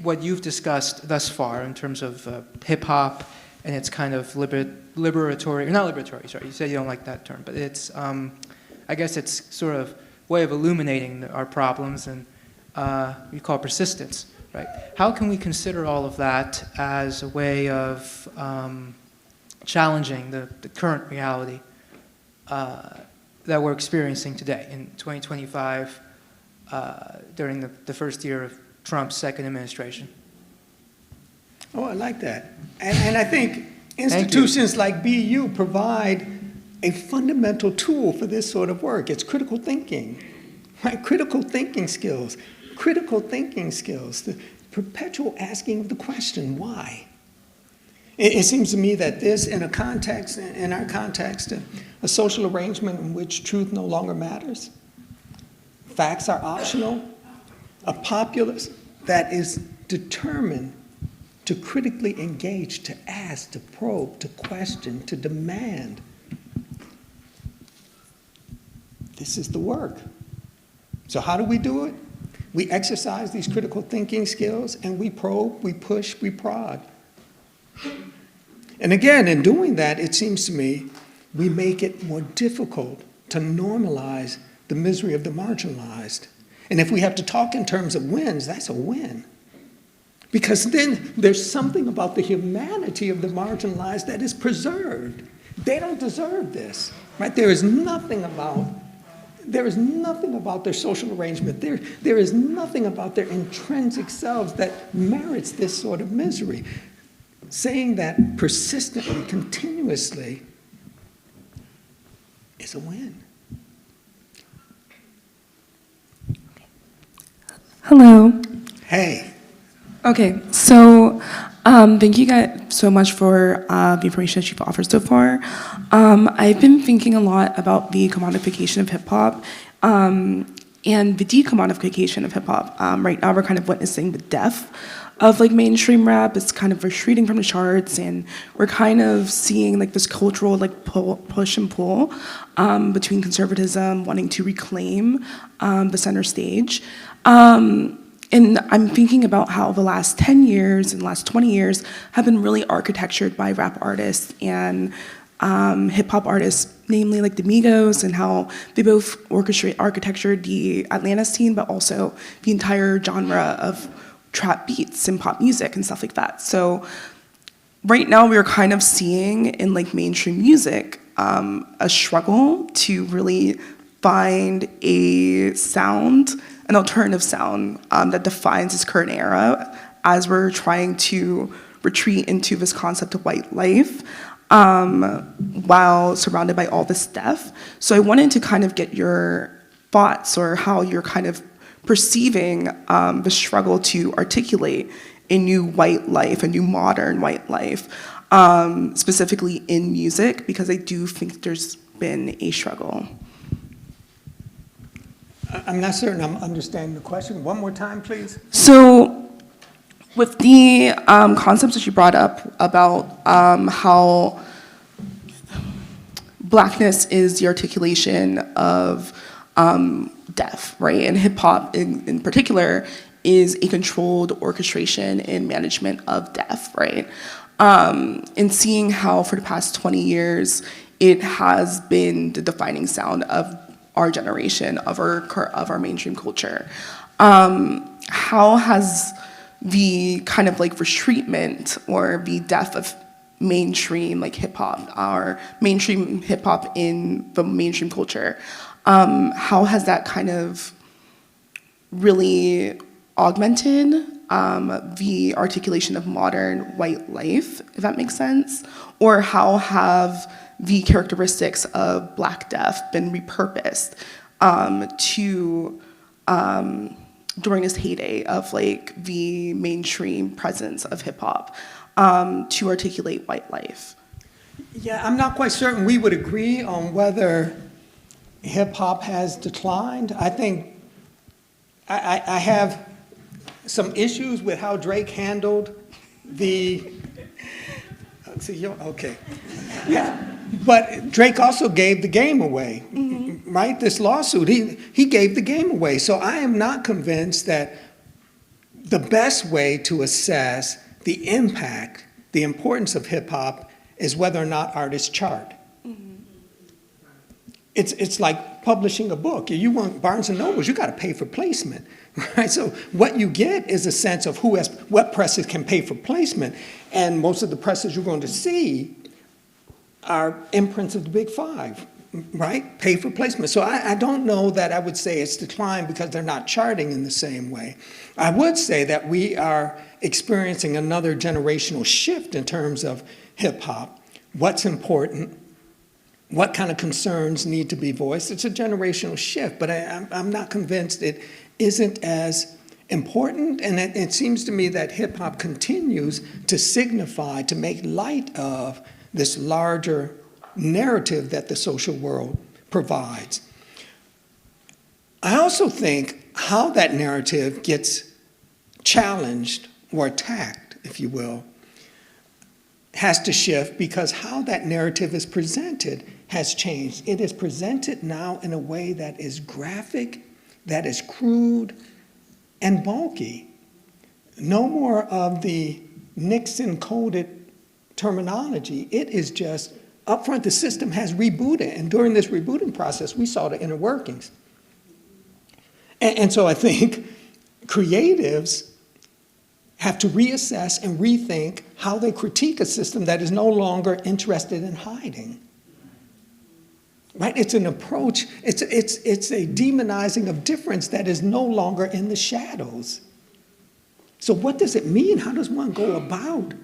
Speaker 9: what you've discussed thus far in terms of hip-hop and its kind of liberatory, not liberatory, sorry, you said you don't like that term, but it's, I guess it's sort of way of illuminating our problems, and we call it persistence, right? How can we consider all of that as a way of challenging the current reality that we're experiencing today in 2025 during the first year of Trump's second administration?
Speaker 2: Oh, I like that. And I think institutions like BU provide a fundamental tool for this sort of work. It's critical thinking, right? Critical thinking skills. The perpetual asking of the question, why? It seems to me that this, in our context, a social arrangement in which truth no longer matters, facts are optional, a populace that is determined to critically engage, to ask, to probe, to question, to demand. This is the work. So how do we do it? We exercise these critical thinking skills, and we probe, we push, we prod. And again, in doing that, it seems to me, we make it more difficult to normalize the misery of the marginalized. And if we have to talk in terms of wins, that's a win. Because then there's something about the humanity of the marginalized that is preserved. They don't deserve this, right? There is nothing about their social arrangement. There is nothing about their intrinsic selves that merits this sort of misery. Saying that persistently, continuously, is a win.
Speaker 8: Hello.
Speaker 2: Hey.
Speaker 8: Okay, so thank you guys so much for the information that you've offered so far. I've been thinking a lot about the commodification of hip-hop and the decommodification of hip-hop. Right now we're kind of witnessing the death of like mainstream rap. It's kind of retreating from the charts, and we're kind of seeing like this cultural like push and pull between conservatism wanting to reclaim the center stage. And I'm thinking about how the last 10 years and the last 20 years have been really architectured by rap artists and hip-hop artists, namely like the Migos, and how they both architectured the Atlanta scene, but also the entire genre of trap beats and pop music and stuff like that. So right now we're kind of seeing in like mainstream music a struggle to really find a sound, an alternative sound that defines this current era as we're trying to retreat into this concept of white life while surrounded by all this death. So I wanted to kind of get your thoughts or how you're kind of perceiving the struggle to articulate a new white life, a new modern white life, specifically in music, because I do think there's been a struggle.
Speaker 2: I'm not certain I'm understanding the question. One more time, please.
Speaker 8: So with the concepts that you brought up about how Blackness is the articulation of death, right? And hip hop in particular is a controlled orchestration and management of death, right? And seeing how for the past 20 years, it has been the defining sound of our generation, of our mainstream culture. How has the kind of like retreatment or the death of mainstream like hip hop, our mainstream hip hop in the mainstream culture, how has that kind of really augmented the articulation of modern white life, if that makes sense? Or how have the characteristics of Black death been repurposed to during this heyday of like the mainstream presence of hip hop to articulate white life?
Speaker 2: Yeah, I'm not quite certain we would agree on whether hip hop has declined. I think I have some issues with how Drake handled the. Okay. Yeah. But Drake also gave the game away, right? This lawsuit, he gave the game away. So I am not convinced that the best way to assess the impact, the importance of hip hop is whether or not artists chart. It's like publishing a book. You want Barnes and Nobles, you got to pay for placement, right? So what you get is a sense of what presses can pay for placement, and most of the presses you're going to see are imprints of the Big Five, right? Pay for placement. So I don't know that I would say it's declined because they're not charting in the same way. I would say that we are experiencing another generational shift in terms of hip hop. What's important? What kind of concerns need to be voiced? It's a generational shift, but I'm not convinced it isn't as important. And it seems to me that hip hop continues to signify, to make light of this larger narrative that the social world provides. I also think how that narrative gets challenged or attacked, if you will, has to shift because how that narrative is presented has changed. It is presented now in a way that is graphic, that is crude, and bulky. No more of the Nixon-coded terminology. It is just upfront, the system has rebooted, and during this rebooting process, we saw the inner workings. And so I think creatives have to reassess and rethink how they critique a system that is no longer interested in hiding. Right? It's an approach, it's a demonizing of difference that is no longer in the shadows. So what does it mean? How does one go about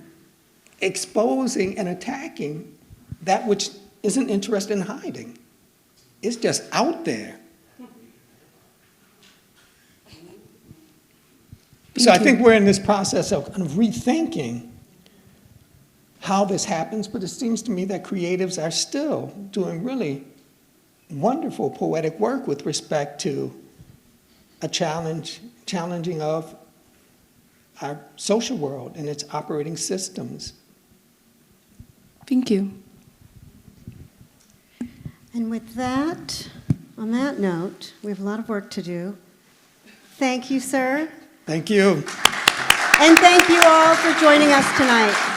Speaker 2: exposing and attacking that which isn't interested in hiding? It's just out there. So I think we're in this process of kind of rethinking how this happens, but it seems to me that creatives are still doing really wonderful poetic work with respect to a challenging of our social world and its operating systems.
Speaker 8: Thank you.
Speaker 1: And with that, on that note, we have a lot of work to do. Thank you, sir.
Speaker 2: Thank you.
Speaker 1: And thank you all for joining us tonight.